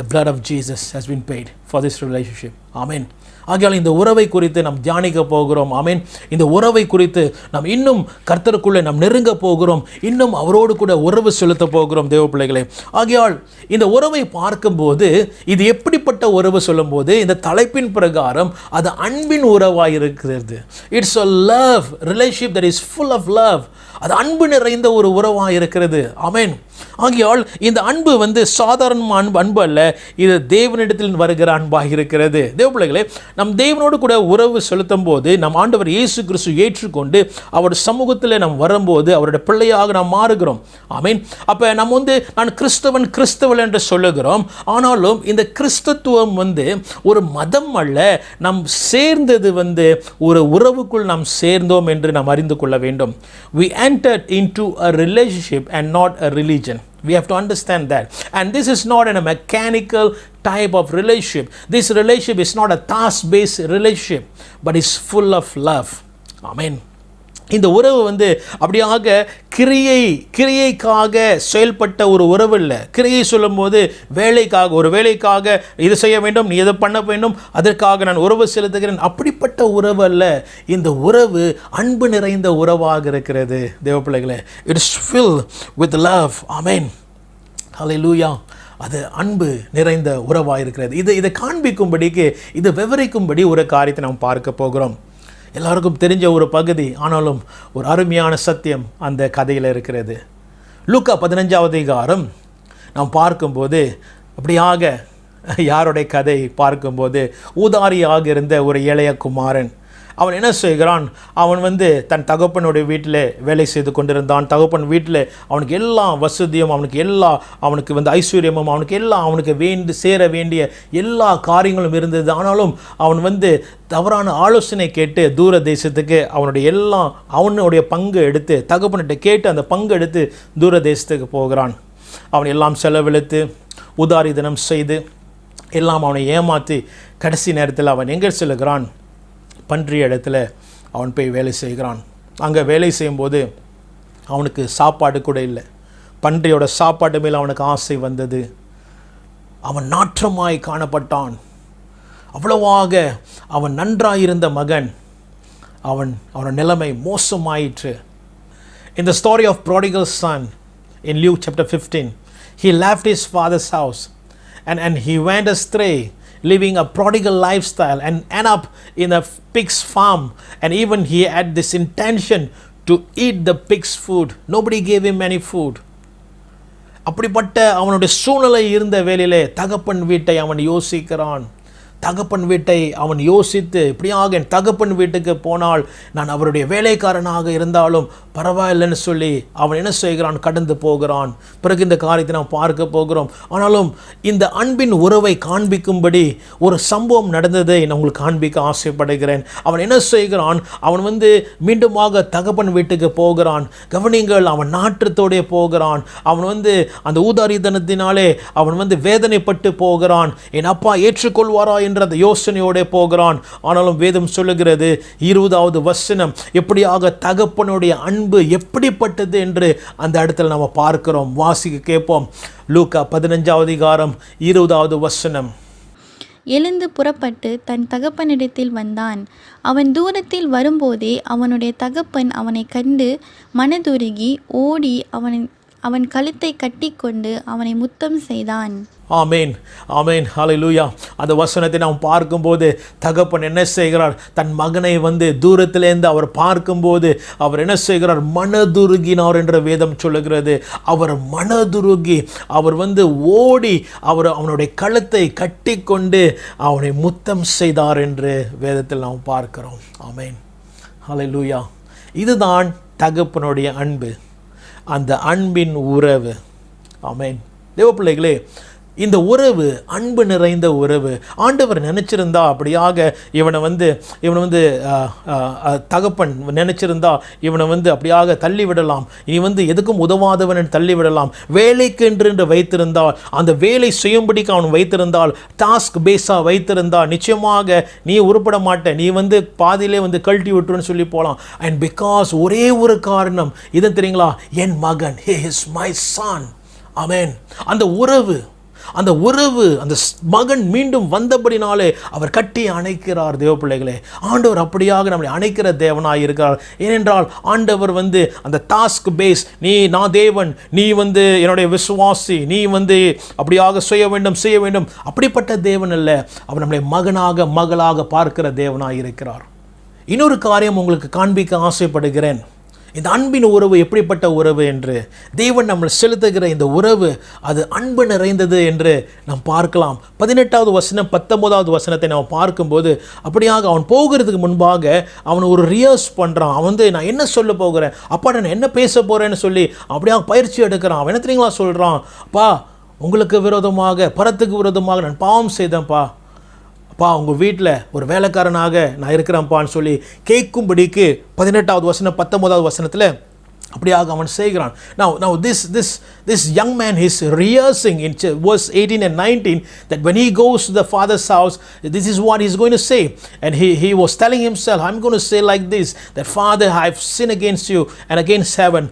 The blood of Jesus has been paid for this relationship. Amen. ஆகையால் இந்த உறவை குறித்து நாம் தியானிக்க போகிறோம். ஆமென். இந்த உறவை குறித்து நாம் இன்னும் கர்த்தருக்குள்ளே நாம் நெருங்க போகிறோம். இன்னும் அவரோடு கூட உறவு செலுத்த போகிறோம் தேவ பிள்ளைகளே. ஆகையால் இந்த உறவை பார்க்கும்போது இது எப்படிப்பட்ட உறவு சொல்லும்போது இந்த தலைப்பின் பிரகாரம் அது அன்பின் உறவாக இருக்கிறது. It's a love relationship that is full of love. அது அன்பு நிறைந்த ஒரு உறவாக இருக்கிறது. ஆமென். ஆகையால் இந்த அன்பு சாதாரண அன்பு அல்ல, இது தேவனிடத்தில் வருகிற அன்பாக இருக்கிறது. தேவ பிள்ளைகளே, நம் தேவனோடு கூட உறவு செலுத்தும் போது நம் ஆண்டவர் இயேசு கிறிஸ்து ஏற்றுக்கொண்டு அவருடைய சமூகத்தில் நாம் வரும்போது அவருடைய பிள்ளையாக நாம் மாறுகிறோம். ஆமென். அப்போ நம்ம நான் கிறிஸ்தவன் என்று சொல்லுகிறோம். ஆனாலும் இந்த கிறிஸ்தத்துவம் ஒரு மதம் அல்ல, நாம் சேர்ந்தது ஒரு உறவுக்குள் நாம் சேர்ந்தோம் என்று நாம் அறிந்து கொள்ள வேண்டும். We entered into a relationship and not a religion. We have to understand that. And this is not a mechanical type of relationship. This relationship is not a task-based relationship, but it's full of love. Amen. இந்த உறவு அப்படியாக கிரியைக்காக செயல்பட்ட ஒரு உறவு இல்லை. கிரியை சொல்லும்போது வேலைக்காக, ஒரு வேலைக்காக இது செய்ய வேண்டும், நீ இதை பண்ண வேண்டும், அதற்காக நான் உறவு செலுத்துகிறேன், அப்படிப்பட்ட உறவு அல்ல. இந்த உறவு அன்பு நிறைந்த உறவாக இருக்கிறது தேவ பிள்ளைகளே. It's filled with love. ஆமென். ஹல்லேலூயா. அது அன்பு நிறைந்த உறவாக இருக்கிறது. இதை காண்பிக்கும்படிக்கு, இது விவரிக்கும்படி ஒரு காரியத்தை நாம் பார்க்க போகிறோம். எல்லாருக்கும் தெரிஞ்ச ஒரு பகுதி, ஆனாலும் ஒரு அருமையான சத்தியம் அந்த கதையில் இருக்கிறது. லூக்கா 15வது அதிகாரம் நாம் பார்க்கும்போது அப்படியாக யாருடைய கதை பார்க்கும்போது ஊதாரியாக இருந்த ஒரு இளைய குமாரன், அவன் என்ன செய்கிறான், அவன் தன் தகப்பனுடைய வீட்டில் வேலை செய்து கொண்டிருந்தான். தகப்பன் வீட்டில் அவனுக்கு எல்லா வசதியும், அவனுக்கு ஐஸ்வர்யமும், அவனுக்கு சேர வேண்டிய எல்லா காரியங்களும் இருந்தது. ஆனாலும் அவன் தவறான ஆலோசனை கேட்டு தூர தேசத்துக்கு அவனுடைய பங்கு எடுத்து, தகப்பன்கிட்ட கேட்டு அந்த பங்கு எடுத்து தூர தேசத்துக்கு போகிறான். அவன் எல்லாம் செலவழித்து உதாரிதனம் செய்து எல்லாம் அவனை ஏமாற்றி கடைசி நேரத்தில் அவன் எங்கே செல்கிறான், பன்றிய இடத்துல அவன் போய் வேலை செய்கிறான். அங்கே வேலை செய்யும்போது அவனுக்கு சாப்பாடு கூட இல்லை. பன்றியோட சாப்பாட்டு மேல் அவனுக்கு ஆசை வந்தது. அவன் நாற்றமாய் காணப்பட்டான். அவ்வளவாக அவன் நன்றாயிருந்த மகன், அவனோட நிலைமை மோசமாயிற்று. In the story of prodigal son in Luke chapter 15, he left his father's house and he went astray, living a prodigal lifestyle, and end up in a pig's farm. And even he had this intention to eat the pig's food. Nobody gave him any food. அப்படிப்பட்ட அவனுடைய சூழ்நிலை இருந்த வேளையிலே தகப்பன் வீட்டை அவன் யோசிக்கிறான். தகப்பன் வீட்டை அவன் யோசித்து, இப்படியாக என் தகப்பன் வீட்டுக்கு போனால் நான் அவருடைய வேலைக்காரனாக இருந்தாலும் பரவாயில்லைன்னு சொல்லி அவன் என்ன செய்கிறான், கடந்து போகிறான். பிறகு இந்த காரியத்தை நாம் பார்க்க போகிறோம். ஆனாலும் இந்த அன்பின் உறவை காண்பிக்கும்படி ஒரு சம்பவம் நடந்ததை நான் உங்களுக்கு காண்பிக்க ஆசைப்படுகிறேன். அவன் என்ன செய்கிறான், அவன் மீண்டுமாக தகப்பன் வீட்டுக்கு போகிறான். கவனிங்கள், அவன் நாற்றத்தோடே போகிறான். அவன் அந்த ஊதாரித்தனத்தினாலே அவன் வேதனைப்பட்டு போகிறான். என் அப்பா ஏற்றுக்கொள்வாரா என்ற அந்த யோசனையோட போகிறான். ஆனாலும் வேதம் சொல்லுகிறது 20வது வசனம், எப்படியாக தகப்பனுடைய அன்பு எப்படிப்பட்டது என்று அந்த இடத்துல நம்ம பார்க்கிறோம். வாசிக்க கேட்போம். லூக்கா 15வது அதிகாரம் 20வது வசனம். எழுந்து புறப்பட்டு தன் தகப்பனிடத்தில் வந்தான். அவன் தூரத்தில் வரும்போதே அவனுடைய தகப்பன் அவனை கண்டு மனதுருகி ஓடி அவன் கழுத்தை கட்டிக்கொண்டு அவனை முத்தம் செய்தான். ஆமேன், ஆமேன், ஹல்லேலூயா. அந்த வசனத்தை நாம் பார்க்கும்போது தகப்பன் என்ன செய்கிறார், தன் மகனை தூரத்திலேருந்து அவர் பார்க்கும்போது அவர் என்ன செய்கிறார், மனதுருகினார் என்ற வேதம் சொல்லுகிறது. அவர் மனதுருகி அவர் ஓடி அவனுடைய கழுத்தை கட்டி கொண்டு அவனை முத்தம் செய்தார் என்று வேதத்தில் நாம் பார்க்கிறோம். ஆமேன், ஹல்லேலூயா. இதுதான் தகப்பனுடைய அன்பு, அந்த அன்பின் உறவு. ஆமேன். தேவ பிள்ளைகளே, இந்த உறவு அன்பு நிறைந்த உறவு. ஆண்டவர் நினச்சிருந்தா அப்படியாக இவனை வந்து தகப்பன் நினச்சிருந்தா இவனை வந்து அப்படியாக தள்ளிவிடலாம், இனி வந்து எதுக்கும் உதவாதவன் தள்ளிவிடலாம். வேலைக்கு என்று வைத்திருந்தால், அந்த வேலை செய்யும்படிக்கு அவன் வைத்திருந்தால், டாஸ்க் பேஸாக வைத்திருந்தால், நிச்சயமாக நீ உருப்பட மாட்ட, நீ வந்து பாதியிலே வந்து கழட்டி விட்டுருன்னு சொல்லி போகலாம். அண்ட் பிகாஸ் ஒரே ஒரு காரணம் இது தெரியுங்களா, என் மகன், he is my son. ஆமென். அந்த உறவு அந்த மகன் மீண்டும் வந்தபடினாலே அவர் கட்டி அணைக்கிறார். தேவ பிள்ளைகளே, ஆண்டவர் அப்படியாக நம்மளை அணைக்கிற தேவனாக இருக்கிறார். ஏனென்றால் ஆண்டவர் வந்து அந்த டாஸ்க் பேஸ், நான் தேவன், நீ வந்து என்னுடைய விசுவாசி, நீ வந்து அப்படியாக செய்ய வேண்டும் அப்படிப்பட்ட தேவன் அல்ல. அவர் நம்மளை மகளாக பார்க்கிற தேவனாக இருக்கிறார். இன்னொரு காரியம் உங்களுக்கு காண்பிக்க ஆசைப்படுகிறேன். இந்த அன்பின் உறவு எப்படிப்பட்ட உறவு என்று, தேவன் நம்ம செலுத்துகிற இந்த உறவு அது அன்பு நிறைந்தது என்று நாம் பார்க்கலாம். 18வது வசனம் 19வது வசனத்தை நாம் பார்க்கும்போது அப்படியாக அவன் போகிறதுக்கு முன்பாக அவன் ஒரு ரிஹர்ஸ் பண்ணுறான். அவன் வந்து நான் என்ன சொல்ல போகிறேன், அப்பா நான் என்ன பேச போகிறேன்னு சொல்லி அப்படியாக பயிற்சி எடுக்கிறான். அவன் என்ன தெரியுங்களா சொல்கிறான், அப்பா உங்களுக்கு விரோதமாக, பரத்துக்கு விரோதமாக நான் பாவம் செய்தேன்ப்பா, அப்பா உங்கள் வீட்டில் ஒரு வேலைக்காரனாக நான் இருக்கிறேன்ப்பான்னு சொல்லி கேட்கும்படிக்கு 18வது வசனம் 19வது வசனத்தில் அப்படியாக அவன் செய்கிறான். Now this young man is rehearsing in verse 18 and 19 that when he goes to the father's house, this is what he's going to say. And he was telling himself, I'm going to say like this, that Father, I've sinned against you and against heaven,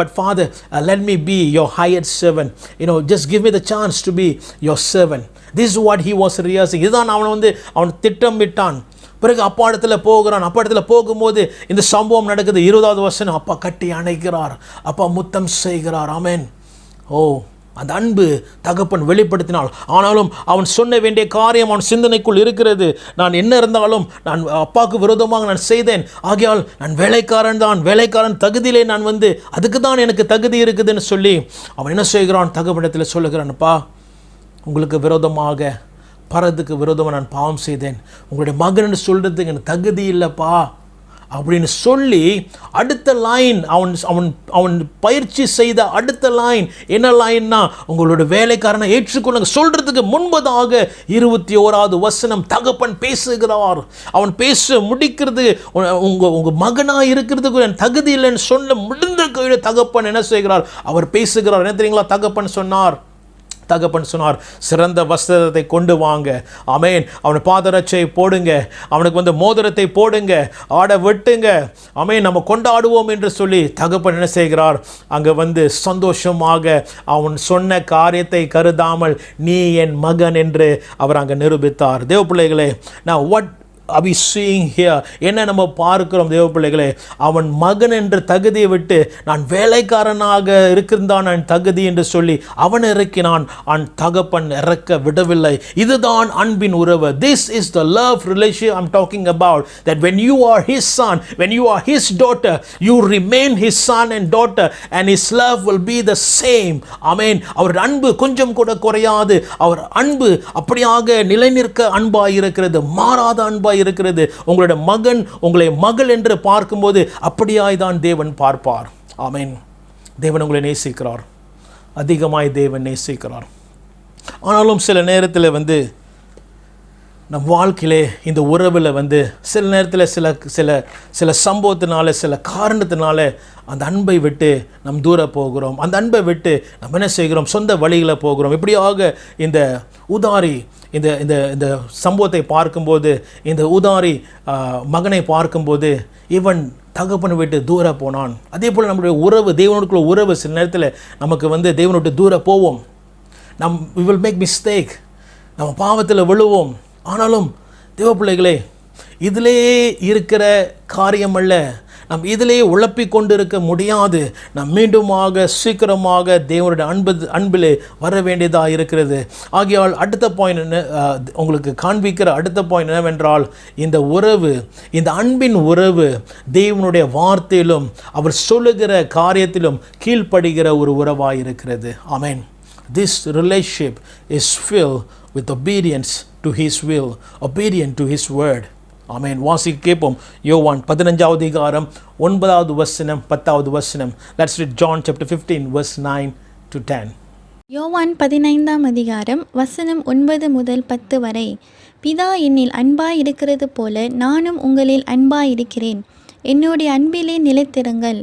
but Father, let me be your hired servant. Just give me the chance to be your servant. This is what he was rehearsing. இதுதான் அவன் திட்டமிட்டான். பிறகு அப்பா இடத்துல போகிறான். அப்பா இடத்துல போகும்போது இந்த சம்பவம் நடக்குது. 20வது வசனம், அப்பா கட்டி அணைக்கிறார், அப்பா முத்தம் செய்கிறார். ஆமென். அந்த அன்பு தகப்பன் வெளிப்படுத்தினாள். ஆனாலும் அவன் சொன்ன வேண்டிய காரியம் அவன் சிந்தனைக்குள் இருக்கிறது. நான் என்ன இருந்தாலும் நான் அப்பாவுக்கு விரோதமாக நான் செய்தேன், ஆகையால் நான் வேலைக்காரன் தகுதியிலே நான் வந்து அதுக்கு தான் எனக்கு தகுதி இருக்குதுன்னு சொல்லி அவன் என்ன செய்கிறான், தகப்பனிடத்தில் சொல்லுகிறான், அப்பா உங்களுக்கு விரோதமாக, பரத்துக்கு விரோதமாக நான் பாவம் செய்தேன், உங்களுடைய மகன் சொல்கிறதுக்கு எனக்கு தகுதி இல்லைப்பா அப்படின்னு சொல்லி அடுத்த லைன் அவன் பயிற்சி செய்த அடுத்த லைன் என்ன லைன்னா, உங்களோட வேலைக்காரனை ஏற்றுக்கொள்ளுங்க சொல்றதுக்கு முன்பதாக 21வது வசனம் தகப்பன் பேசுகிறார். அவன் பேச முடிக்கிறது, உங்க மகனா இருக்கிறதுக்கு என் தகுதி இல்லைன்னு சொல்ல முடிந்த கையில் தகப்பன் என்ன செய்கிறார், அவர் பேசுகிறார். என்ன தெரியுங்களா தகப்பன் சொன்னார், சிறந்த வஸ்திரத்தை கொண்டு வாங்க, ஆமென், அவனை பாதரட்சை போடுங்க, அவனுக்கு வந்து மோதிரத்தை போடுங்க, ஆட வெட்டுங்க, ஆமென், நம்ம கொண்டாடுவோம் என்று சொல்லி தகப்பன் என்ன செய்கிறார், அங்கே வந்து சந்தோஷமாக அவன் சொன்ன காரியத்தை கருதாமல் நீ என் மகன் என்று அவர் அங்கே நிரூபித்தார். தேவ பிள்ளைகளே, நான் what are we seeing here? என்ன நம்ம பார்க்கிறோம் தேவ பிள்ளைகளே, அவன் மகன் என்ற தகுதியை விட்டு நான் வேலைக்காரனாக இருக்கின்றான் நான் தகுதி என்று சொல்லி அவன் இறக்கினான். தகப்பன் இறக்க விடவில்லை. இதுதான் அன்பின் உறவு. This is the love relationship I'm talking about, that when you are his son, when you are his daughter, you remain his son and daughter and his love will be the same. ஆமென். அவர் அன்பு கொஞ்சம் கூட குறையாது. அவர் அன்பு அப்படியாக நிலைநிற்க அன்பாய் இருக்கிறது, மாறாத அன்பாய் இருக்கிறது. உங்களுடைய மகன் உங்களை மகள் என்று பார்க்கும்போது அப்படியாய் தான் தேவன் பார்ப்பார். ஆமென். தேவன் உங்களை நேசிக்கிறார், அதிகமாய் தேவன் நேசிக்கிறார். ஆனாலும் சில நேரத்தில் வந்து நம் வாழ்க்கையிலே இந்த உறவில் வந்து சில நேரத்தில் சில சம்பவத்தினால, சில காரணத்தினால அந்த அன்பை விட்டு நம் தூர போகிறோம். அந்த அன்பை விட்டு நம்ம என்ன செய்கிறோம், சொந்த வழிகளை போகிறோம். இப்படியாக இந்த உதாரி இந்த சம்பவத்தை பார்க்கும்போது, இந்த உதாரி மகனை பார்க்கும்போது இவன் தகப்பனை விட்டு தூர போனான். அதே போல் நம்முடைய உறவு, தேவனுக்குள்ள உறவு சில நேரத்தில் நமக்கு வந்து தேவனை விட்டு தூர போவோம். we will make mistake, நம்ம பாவத்தில் விழுவோம். ஆனாலும் தேவ பிள்ளைகளே, இதிலே இருக்கிற காரியம் அல்ல, நாம் இதிலே உழப்பி கொண்டு இருக்க முடியாது. நாம் மீண்டுமாக சீக்கிரமாக தேவனுடைய அன்பிலே வர வேண்டியதாக இருக்கிறது. ஆகையால் அடுத்த பாயிண்ட் உங்களுக்கு காண்பிக்கிற அடுத்த பாயிண்ட் என்னவென்றால், இந்த உறவு, இந்த அன்பின் உறவு தேவனுடைய வார்த்தையிலும் அவர் சொல்லுகிற காரியத்திலும் கீழ்ப்படுகிற ஒரு உறவாக இருக்கிறது. ஆமென். This relationship is filled with obedience to his will, obedient to his word. ஆமென். வாசிக்க கேட்போம். யோவான் 15வது அதிகாரம் 9வது வசனம் 10வது வசனம். Let's read John chapter 15 verse 9 to 10. யோவான் 15ஆம் அதிகாரம் வசனம் 9 முதல் 10 வரை. பிதா என்னில் அன்பாய் இருக்கிறது போல நானும் உங்களில் அன்பாய் இருக்கிறேன். என்னுடைய அன்பிலே நிலைத்திருங்கள்.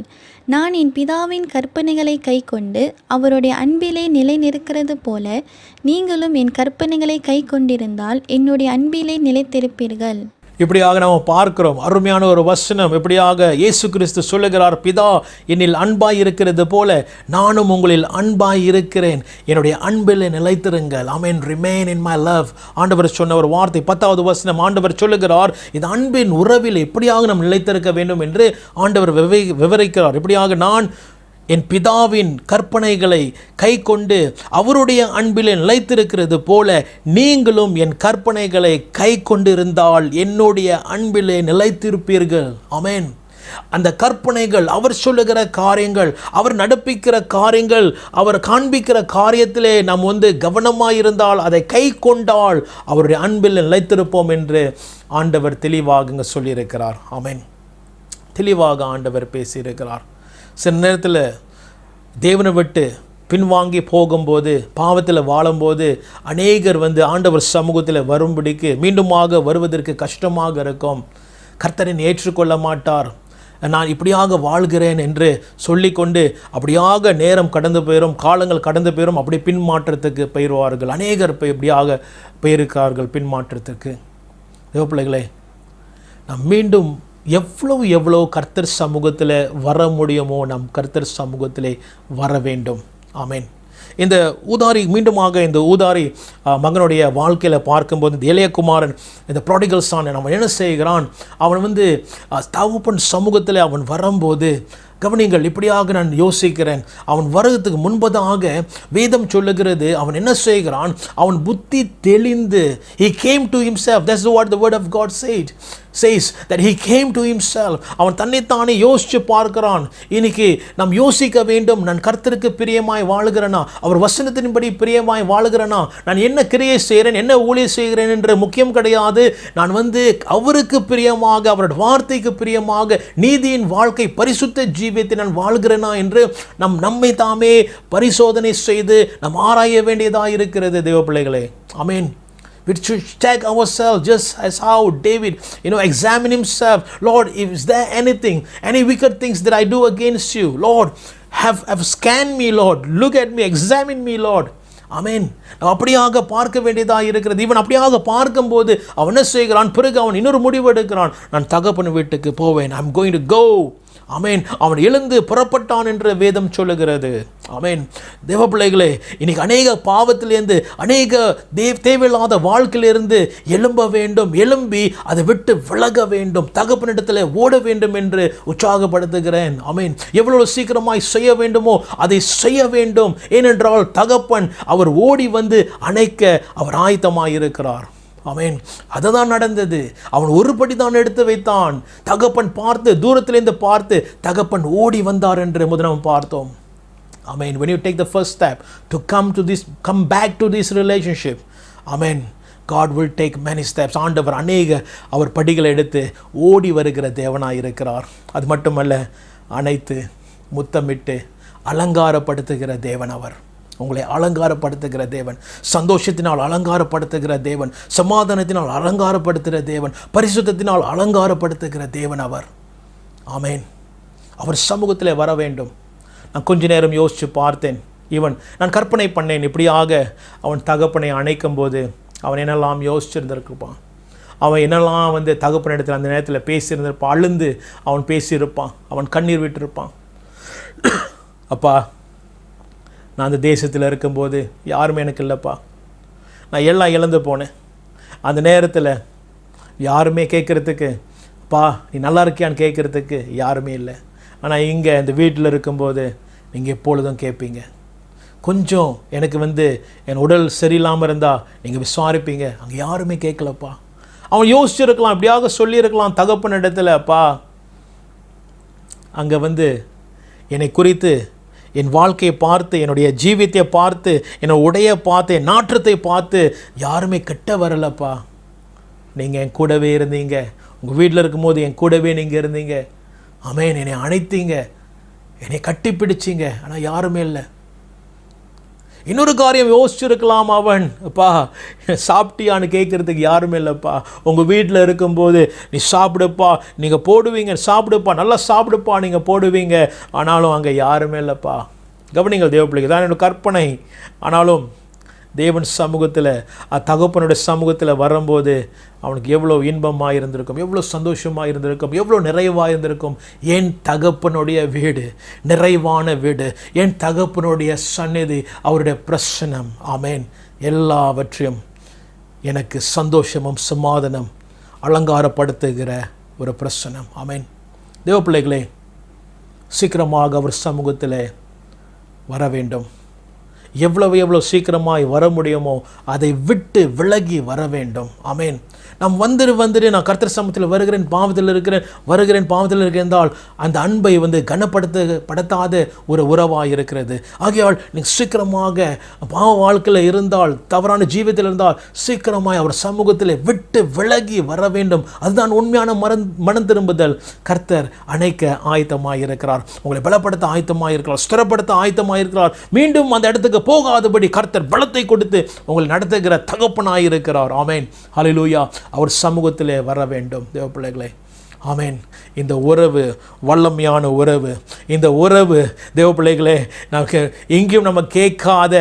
நான் என் பிதாவின் கற்பனைகளை கைக்கொண்டு அவருடைய அன்பிலே நிலை நிற்கிறது போல நீங்களும் என் கற்பனைகளை கைக்கொண்டிருந்தால் என்னுடைய அன்பிலே நிலைத்திருப்பீர்கள். இப்படியாக நாம் பார்க்கிறோம் அருமையான ஒரு வசனம். இப்படியாக இயேசு கிறிஸ்து சொல்லுகிறார், பிதா என்னில் அன்பாய் இருக்கிறது போல நானும் உங்களில் அன்பாய் இருக்கிறேன். என்னுடைய அன்பில் நிலைத்திருங்கள். Amen. Remain in my love. ஆண்டவர் சொன்ன ஒரு வார்த்தை. 10வது வசனம் ஆண்டவர் சொல்லுகிறார், இந்த அன்பின் உறவில் எப்படியாக நாம் நிலைத்திருக்க வேண்டும் என்று ஆண்டவர் விவரிக்கிறார். இப்படியாக நான் என் பிதாவின் கற்பனைகளை கை கொண்டு அவருடைய அன்பிலே நிலைத்திருக்கிறது போல நீங்களும் என் கற்பனைகளை கை கொண்டிருந்தால் என்னுடைய அன்பிலே நிலைத்திருப்பீர்கள். ஆமென். அந்த கற்பனைகள், அவர் சொல்லுகிற காரியங்கள், அவர் நடப்பிக்கிற காரியங்கள், அவர் காண்பிக்கிற காரியத்திலே நாம் கவனமாயிருந்தால், அதை கை கொண்டால் அவருடைய அன்பில் நிலைத்திருப்போம் என்று ஆண்டவர் தெளிவாக சொல்லியிருக்கிறார். ஆமென். தெளிவாக ஆண்டவர் பேசியிருக்கிறார். சில நேரத்தில் தேவனை விட்டு பின்வாங்கி போகும்போது, பாவத்தில் வாழும்போது அநேகர் ஆண்டவர் சமூகத்தில் வரும்படிக்கு மீண்டுமாக வருவதற்கு கஷ்டமாக இருக்கும். கர்த்தரின் ஏற்றுக்கொள்ள மாட்டார். நான் இப்படியாக வாழ்கிறேன் என்று சொல்லிக்கொண்டு அப்படியாக நேரம் கடந்து போயிடும், காலங்கள் கடந்து போயிடும், அப்படி பின்மாற்றத்துக்கு போயிடுவார்கள். அநேகர் இப்படியாக போயிருக்கார்கள் பின்மாற்றத்துக்கு. தேவப்பிள்ளைகளே, நாம் மீண்டும் எவ்வளவு கர்த்தர் சமூகத்தில் வர முடியுமோ நம் கர்த்தர் சமூகத்திலே வர வேண்டும். ஆமென். இந்த ஊதாரி மீண்டுமாக இந்த ஊதாரி மகனுடைய வாழ்க்கையில் பார்க்கும்போது இந்த இளையகுமாரன், இந்த ப்ராடிகல் சான், அவன் என்ன செய்கிறான், அவன் தகப்பன் சமூகத்தில் அவன் வரும்போது கவனிங்கள், இப்படியாக நான் யோசிக்கிறேன். அவன் வருவதற்கு முன்பதாக வேதம் சொல்லுகிறது, அவன் என்ன செய்கிறான், அவன் புத்தி தெளிந்து, he came to himself. That's what the word of God says that he came to himself. அவன் தன்னைத்தானே யோசித்து பார்க்கிறான். இன்னைக்கு நாம் யோசிக்க வேண்டும், நான் கர்த்தருக்கு பிரியமாய் வாழுகிறேனா, அவர் வசனத்தின்படி பிரியமாய் வாழுகிறேனா, நான் என்ன கிரியை செய்கிறேன், என்ன ஊழியம் செய்கிறேன் என்று முக்கியம் கிடையாது. நான் அவருக்கு பிரியமாக, அவருடைய வார்த்தைக்கு பிரியமாக நீதியின் வாழ்க்கை, பரிசுத்த ஜீவியத்தை நான் வாழ்கிறேனா என்று நம்மை தாமே பரிசோதனை செய்து நாம் ஆராய வேண்டியதாக இருக்கிறது. தேவ பிள்ளைகளே, ஆமென். We should check ourselves just as how David, examine himself. Lord, is there any wicked things that I do against you? Lord, have scanned me, Lord. Look at me, examine me, Lord. ஆமென். அப்படியாக பார்க்க வேண்டியதாக இருக்கிறது. இவன் அப்படியாக பார்க்கும்போது அவன் என்ன செய்கிறான், பிறகு அவன் இன்னொரு முடிவு எடுக்கிறான், நான் தகப்பன் வீட்டுக்கு போவேன். I'm going to go. ஆமென். அவன் எழுந்து புறப்பட்டான் என்று வேதம் சொல்லுகிறது. ஆமென். தேவ பிள்ளைகளே, இன்னைக்கு அநேக பாவத்திலிருந்து, அநேக தேவையில்லாத வாழ்க்கையிலிருந்து எழும்ப வேண்டும், எழும்பி அதை விட்டு விலக வேண்டும், தகப்பனிடத்தில் ஓட வேண்டும் என்று உற்சாகப்படுத்துகிறேன். ஆமென். எவ்வளவு சீக்கிரமாய் செய்ய வேண்டுமோ அதை செய்ய வேண்டும். ஏனென்றால் தகப்பன் அவர் ஓடி அணைக்க அவர் ஆயத்தமாயிருக்கிறார். ஆமென். அதுதான் நடந்தது. அவன் ஒருபடி தான் எடுத்து வைத்தான். தகப்பன் பார்த்து, தூரத்திலிருந்து பார்த்து தகப்பன் ஓடி வந்தார் என்று முதலாம் பார்த்தோம். Amen. When you take the first step to come back to this relationship, Amen, God will take many steps. ஆண்டவர் அவர் படிகளை எடுத்து ஓடி வருகிற தேவனாய் இருக்கிறார். அது மட்டுமல்ல, அனைத்து முத்தமிட்டு அலங்காரப்படுத்துகிற தேவன் அவர். உங்களை அலங்காரப்படுத்துகிற தேவன், சந்தோஷத்தினால் அலங்காரப்படுத்துகிற தேவன், சமாதானத்தினால் அலங்காரப்படுத்துகிற தேவன், பரிசுத்தத்தினால் அலங்காரப்படுத்துகிற தேவன் அவர். ஆமென். அவர் சமூகத்தில் வர வேண்டும். நான் கொஞ்ச நேரம் யோசித்து பார்த்தேன். நான் கற்பனை பண்ணேன், இப்படியாக அவன் தகப்பனை அணைக்கும் போது அவன் என்னெல்லாம் யோசிச்சிருந்திருப்பான், அவன் என்னெல்லாம் தகப்பனிடத்தில் அந்த நேரத்தில் பேசியிருந்திருப்பான், அழுந்து அவன் பேசியிருப்பான், அவன் கண்ணீர் விட்டிருப்பான். அப்பா, நான் அந்த தேசத்தில் இருக்கும்போது யாருமே எனக்கு இல்லைப்பா, நான் எல்லாம் இழந்து போனேன். அந்த நேரத்தில் யாருமே கேட்குறதுக்கு, அப்பா நீ நல்லா இருக்கியான்னு கேட்குறதுக்கு யாருமே இல்லை. ஆனால் இங்கே இந்த வீட்டில் இருக்கும்போது நீங்கள் எப்பொழுதும் கேட்பீங்க. கொஞ்சம் எனக்கு என் உடல் சரியில்லாமல் இருந்தால் நீங்கள் விசாரிப்பீங்க, அங்கே யாருமே கேட்கலப்பா. அவன் யோசிச்சிருக்கலாம், இப்படியாக சொல்லியிருக்கலாம் தகப்பன் இடத்துல, அப்பா அங்கே என்னை குறித்து, என் வாழ்க்கையை பார்த்து, என்னுடைய ஜீவியத்தை பார்த்து, என்னோட உடையை பார்த்து, என் நாற்றத்தை பார்த்து யாருமே கிட்ட வரலப்பா. நீங்கள் என் கூடவே இருந்தீங்க. உங்கள் வீட்டில் இருக்கும்போது என் கூடவே நீங்கள் இருந்தீங்க. ஆமென். என்னை அணைத்தீங்க, என்னை கட்டி பிடிச்சிங்க. ஆனால் யாருமே இல்லை. இன்னொரு காரியம் யோசிச்சிருக்கலாம் அவன், அப்பா சாப்பிட்டியான்னு கேட்குறதுக்கு யாருமே இல்லைப்பா. உங்கள் வீட்டில் இருக்கும்போது நீ சாப்பிடுப்பா, நீங்கள் போடுவீங்க, சாப்பிடுப்பா, நல்லா சாப்பிடுப்பா, நீங்கள் போடுவீங்க, ஆனாலும் அங்கே யாருமே இல்லைப்பா. கவனிங்கள் தேவ பிள்ளைங்க, தான் என்னோட கற்பனை. ஆனாலும் தேவன் சமூகத்தில், தகப்பனுடைய சமூகத்தில் வரும்போது அவனுக்கு எவ்வளோ இன்பமாக இருந்திருக்கும், எவ்வளோ சந்தோஷமாக இருந்திருக்கும், எவ்வளோ நிறைவாக இருந்திருக்கும். என் தகப்பனுடைய வீடு நிறைவான வீடு, என் தகப்பனுடைய சந்நிதி, அவருடைய பிரசன்னம், ஆமேன், எல்லாவற்றையும் எனக்கு சந்தோஷமும் சமாதானம் அலங்காரப்படுத்துகிற ஒரு பிரசன்னம். ஆமேன். தேவ பிள்ளைகளே, சீக்கிரமாக அவர் சமூகத்தில் வர வேண்டும். எவ்வளோ சீக்கிரமாய் வர முடியுமோ அதை விட்டு விலகி வர வேண்டும். ஆமேன். நாம் வந்துட்டு நான் கர்த்தர் சமூகத்தில் வருகிறேன், பாவத்தில் இருக்கிறேன் என்றால் அந்த அன்பை கனப்படுத்தாத ஒரு உறவாக இருக்கிறது. ஆகையால் நீங்கள் சீக்கிரமாக பாவ வாழ்க்கையில் இருந்தால், தவறான ஜீவியத்தில் இருந்தால் சீக்கிரமாய் அவர் சமூகத்தில் விட்டு விலகி வர வேண்டும். அதுதான் உண்மையான மனம் திரும்புதல். கர்த்தர் அணைக்க ஆயத்தமாக இருக்கிறார், உங்களை பலப்படுத்த ஆயத்தமாக இருக்கிறார், ஸ்திரப்படுத்த ஆயத்தமாக இருக்கிறார். மீண்டும் அந்த இடத்துக்கு போகாதபடி கர்த்தர் பலத்தை கொடுத்து உங்களை நடத்துகிற தகப்பனாய் இருக்கிறார். ஆமேன். ஹல்லேலூயா. அவர் சமூகத்திலே வர வேண்டும் தேவ பிள்ளைகளே. ஆமேன். இந்த உறவு வல்லமையான உறவு. இந்த உறவு தேவ பிள்ளைகளே, நமக்கு எங்கேயும் நம்ம கேட்காத,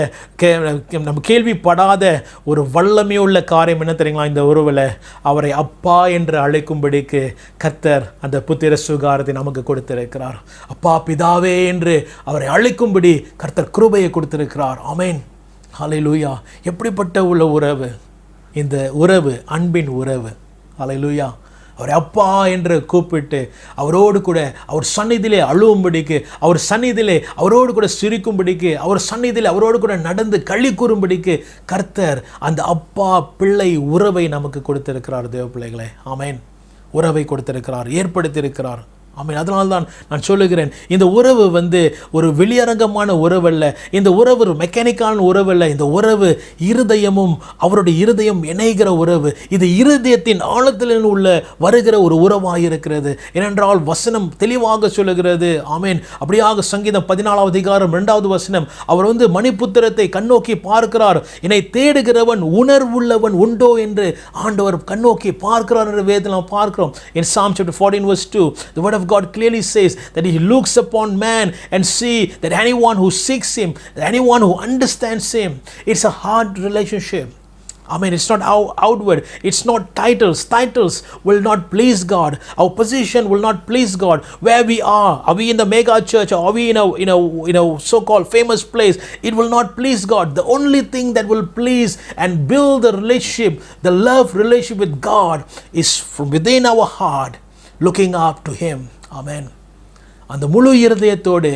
நம்ம கேள்விப்படாத ஒரு வல்லமையுள்ள காரியம் என்ன தெரியுங்களா? இந்த உறவில் அவரை அப்பா என்று அழைக்கும்படிக்கு கர்த்தர் அந்த புத்திர சுகாரத்தை நமக்கு கொடுத்திருக்கிறார். அப்பா பிதாவே என்று அவரை அழைக்கும்படி கர்த்தர் கிருபையை கொடுத்திருக்கிறார். ஆமேன். ஹல்லேலூயா. எப்படிப்பட்ட உள்ள உறவு இந்த உறவு, அன்பின் உறவு. ஹல்லேலூயா. அவரை அப்பா என்று கூப்பிட்டு அவரோடு கூட அவர் சந்நிதியிலே அழுவும்படிக்கு, அவர் சந்நிதியிலே அவரோடு கூட சிரிக்கும்படிக்கு, அவர் சந்நிதியிலே அவரோடு கூட நடந்து களி கூறும்படிக்கு கர்த்தர் அந்த அப்பா பிள்ளை உறவை நமக்கு கொடுத்திருக்கிறார் தேவ பிள்ளைகளே. ஆமேன். உறவை கொடுத்திருக்கிறார், ஏற்படுத்தியிருக்கிறார். ஆமீன். அதனால்தான் நான் சொல்லுகிறேன், இந்த உறவு ஒரு வெளியரங்கமான உறவு அல்ல, இந்த உறவு ஒரு மெக்கானிக்கான உறவு அல்ல. இந்த உறவு இருதயமும் அவருடைய இருதயம் இணைகிற உறவு. இது இருதயத்தின் ஆழத்தில் உள்ள வருகிற ஒரு உறவாக இருக்கிறது. ஏனென்றால் வசனம் தெளிவாக சொல்லுகிறது. ஆமேன். அப்படியாக சங்கீதம் 14 அதிகாரம் 2வது வசனம், அவர் மணிபுத்திரத்தை கண்ணோக்கி பார்க்கிறார், என்னை தேடுகிறவன் உணர்வுள்ளவன் உண்டோ என்று ஆண்டவர் கண்ணோக்கி பார்க்கிறார் என்று வேதத்தில் நாம் பார்க்கிறோம். In Psalm chapter 14 verse 2, the word of God clearly says that he looks upon man and see that anyone who seeks him, anyone who understands him, it's a hard relationship. I mean, it's not outward, it's not titles. Titles will not please God. Our position will not please God. Where we are we in the mega church, or are we in a so-called famous place? It will not please God. The only thing that will please and build the relationship, the love relationship with God, is from within our heart, looking up to him. ஆமென். அந்த முழு இருதயத்தோடு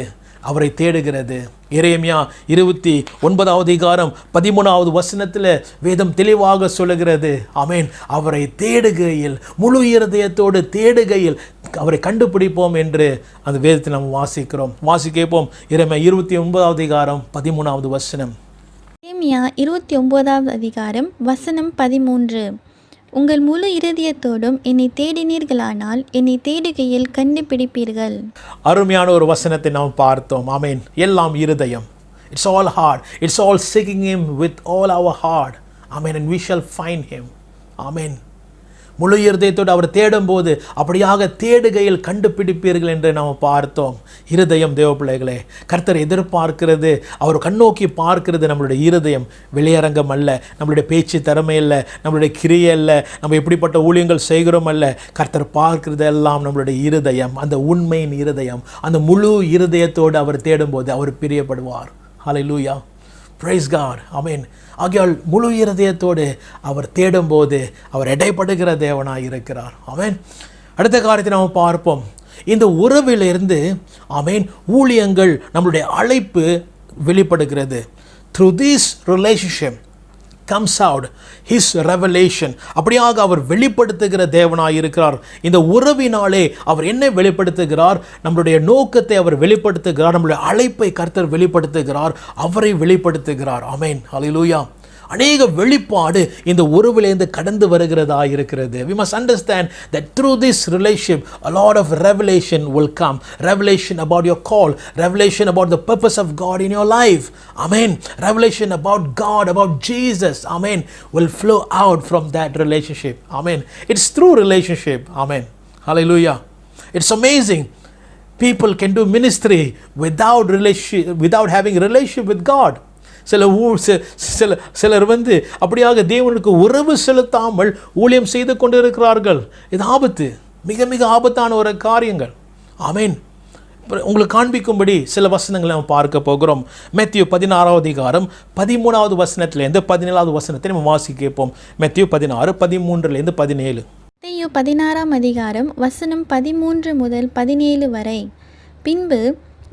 அவரை தேடுகிறது. எரேமியா 29வது அதிகாரம் 13வது வசனத்தில் வேதம் தெளிவாக சொல்லுகிறது. ஆமென். அவரை தேடுகையில், முழு இருதயத்தோடு தேடுகையில் அவரை கண்டுபிடிப்போம் என்று அந்த வேதத்தில் நாம் வாசிக்கப்போம். எரேமியா 29வது அதிகாரம் 13வது வசனம். எரேமியா 29வது அதிகாரம் வசனம் 13. உங்கள் முழு இருதயத்தோடும் என்னை தேடினீர்களானால் என்னை தேடுகையில் கண்டுபிடிப்பீர்கள். அருமையான ஒரு வசனத்தை நாம் பார்த்தோம். ஆமென். எல்லாம் இருதயம். It's all heart. It's all seeking him with all our heart. Amen. And we shall find him. Amen. முழு இருதயத்தோடு அவர் தேடும்போது அப்படியாக தேடுகையில் கண்டுபிடிப்பீர்கள் என்று நாம் பார்த்தோம். இருதயம் தேவ பிள்ளைகளே, கர்த்தர் எதிர்பார்க்கிறது, அவர் கண்ணோக்கி பார்க்கிறது நம்மளுடைய இருதயம். வெளியரங்கம் அல்ல, நம்மளுடைய பேச்சு திறமை அல்ல, நம்மளுடைய கிரியை அல்ல, நம்ம எப்படிப்பட்ட ஊழியங்கள் செய்கிறோம் அல்ல. கர்த்தர் பார்க்கிறது எல்லாம் நம்மளுடைய இருதயம், அந்த உண்மையின் இருதயம். அந்த முழு இருதயத்தோடு அவர் தேடும்போது அவர் பிரியப்படுவார். ஹல்லேலூயா. Praise God. ஆமென். ஆகையால் முழு இருதயத்தோடு அவர் தேடும்போது அவர் எடைப்படுகிற தேவனாய் இருக்கிறார். ஆமென். அடுத்த காரியத்தை நாம் பார்ப்போம். இந்த உறவிலிருந்து ஆமென் ஊழியங்கள், நம்மளுடைய அழைப்பு வெளிப்படுகிறது. Through this relationship comes out his revelation. அப்படியாக அவர் வெளிப்படுத்துகிற தேவனாய் இருக்கிறார். இந்த உறவினாலே அவர் என்ன வெளிப்படுத்துகிறார்? நம்மளுடைய நோக்கத்தை அவர் வெளிப்படுத்துகிறார், நம்மளுடைய அழைப்பை கர்த்தர் வெளிப்படுத்துகிறார், அவரை வெளிப்படுத்துகிறார். ஆமென். ஹல்லேலூயா. அநேக வெளிப்பாடு இந்த உறவிலிருந்து கடந்து வருகிறதா இருக்கிறது. We must understand that through this relationship a lot of revelation will come. Revelation about your call, revelation about the purpose of God in your life. Amen. Revelation about God, about Jesus, amen, will flow out from that relationship. Amen. It's through relationship. Amen. Hallelujah. It's amazing. People can do ministry without having a relationship with God. சிலர் அப்படியாக தேவனுக்கு உறவு செலுத்தாமல் ஊழியம் செய்து கொண்டிருக்கிறார்கள். இது ஆபத்து, மிக மிக ஆபத்தான ஒரு காரியங்கள். ஆமென். உங்களுக்கு காண்பிக்கும்படி சில வசனங்களை நம்ம பார்க்க போகிறோம். மேத்யூ 16வது அதிகாரம் 13வது வசனத்திலேருந்து 17வது வசனத்தை நம்ம வாசிக்க கேட்போம். மேத்யூ 16 13லேருந்து 17. மத்தேயு 16ஆம் அதிகாரம் வசனம் 13 முதல் 17 வரை. பின்பு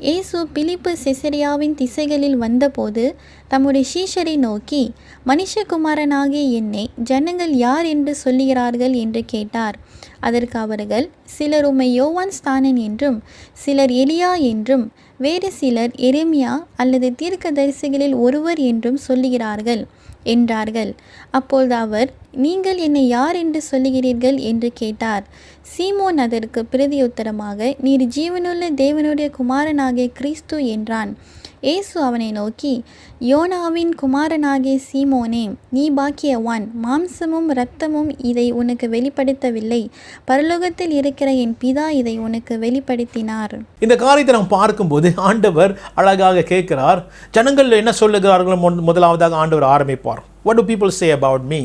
இயேசு பிலிப்பு செசரியாவின் திசைகளில் வந்தபோது தம்முடைய சீஷரை நோக்கி, மனுஷகுமாரனாகிய என்னை ஜனங்கள் யார் என்று சொல்லுகிறார்கள் என்று கேட்டார். அதற்கு அவர்கள், சிலர் உம்மை யோவான் ஸ்நானன் என்றும், சிலர் எலியா என்றும், வேறு சிலர் எரேமியா அல்லது தீர்க்கதரிசிகளில் ஒருவர் என்றும் சொல்லுகிறார்கள் என்றார்கள். அப்பொழுது அவர், நீங்கள் என்னை யார் என்று சொல்லுகிறீர்கள் என்று கேட்டார். சீமோன் அதற்கு பிரதியுத்தரமாக, நீர் ஜீவனுள்ள தேவனுடைய குமாரனாகிய கிறிஸ்து என்றான். இயேசு அவனை நோக்கி, யோனாவின் குமாரனாகிய சீமோனே, நீ பாக்கியவான், மாம்சமும் இரத்தமும் இதை உனக்கு வெளிப்படுத்தவில்லை, பரலோகத்தில் இருக்கிற என் பிதா இதை உனக்கு வெளிப்படுத்தினார். இந்த காரியத்தை நாம் பார்க்கும்போது ஆண்டவர் அழகாக கேட்கிறார். ஜனங்கள் என்ன சொல்லுகிறார்கள்? முதலாவதாக ஆண்டவர் ஆரம்பிப்பார். What do people say about me?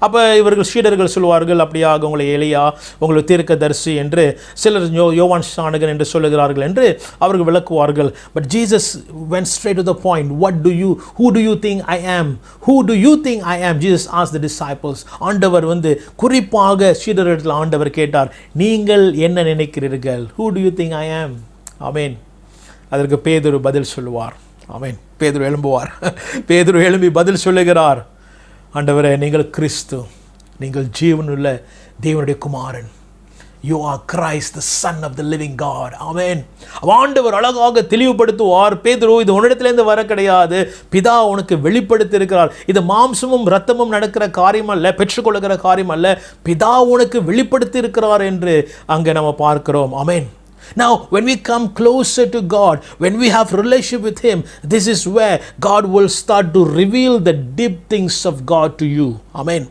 அப்போ இவர்கள் சீடர்கள் சொல்வார்கள், அப்படியாக உங்களை எலியா, உங்களை தீர்க்கதரிசி என்று, சிலர் யோவான் ஸ்நானகன் என்று சொல்லுகிறார்கள் என்று அவர்கள் விளக்குவார்கள். But Jesus went straight to the point. Who do you think I am? Who do you think I am? Jesus asked the disciples. ஆண்டவர் குறிப்பாக சீடர்கள் ஆண்டவர் கேட்டார், நீங்கள் என்ன நினைக்கிறீர்கள்? Who do you think I am? ஆமென். அதற்கு பேதுரு பதில் சொல்லுவார். ஆமென். பேதுரு எழும்புவார். பேதுரு எழும்பி பதில் சொல்லுகிறார், ஆண்டவரே, நீங்கள் கிறிஸ்து, நீங்கள் ஜீவனுள்ள தேவனுடைய குமாரன். You are Christ, the Son of the living God. ஆமென். ஆண்டவர் அழகாக தெளிவுபடுத்துவார், பேதுரு, இது உன்னிடத்திலிருந்து வர கிடையாது, பிதா உனக்கு வெளிப்படுத்தி இருக்கிறார். இது மாம்சமும் இரத்தமும் நடக்கிற காரியம் அல்ல, பெற்றுக்கொள்ளுகிற காரியம் அல்ல, பிதா உனக்கு வெளிப்படுத்தி இருக்கிறார் என்று அங்கே நம்ம பார்க்கிறோம். ஆமென். Now, when we come closer to God, when we have relationship with Him, this is where God will start to reveal the deep things of God to you. Amen.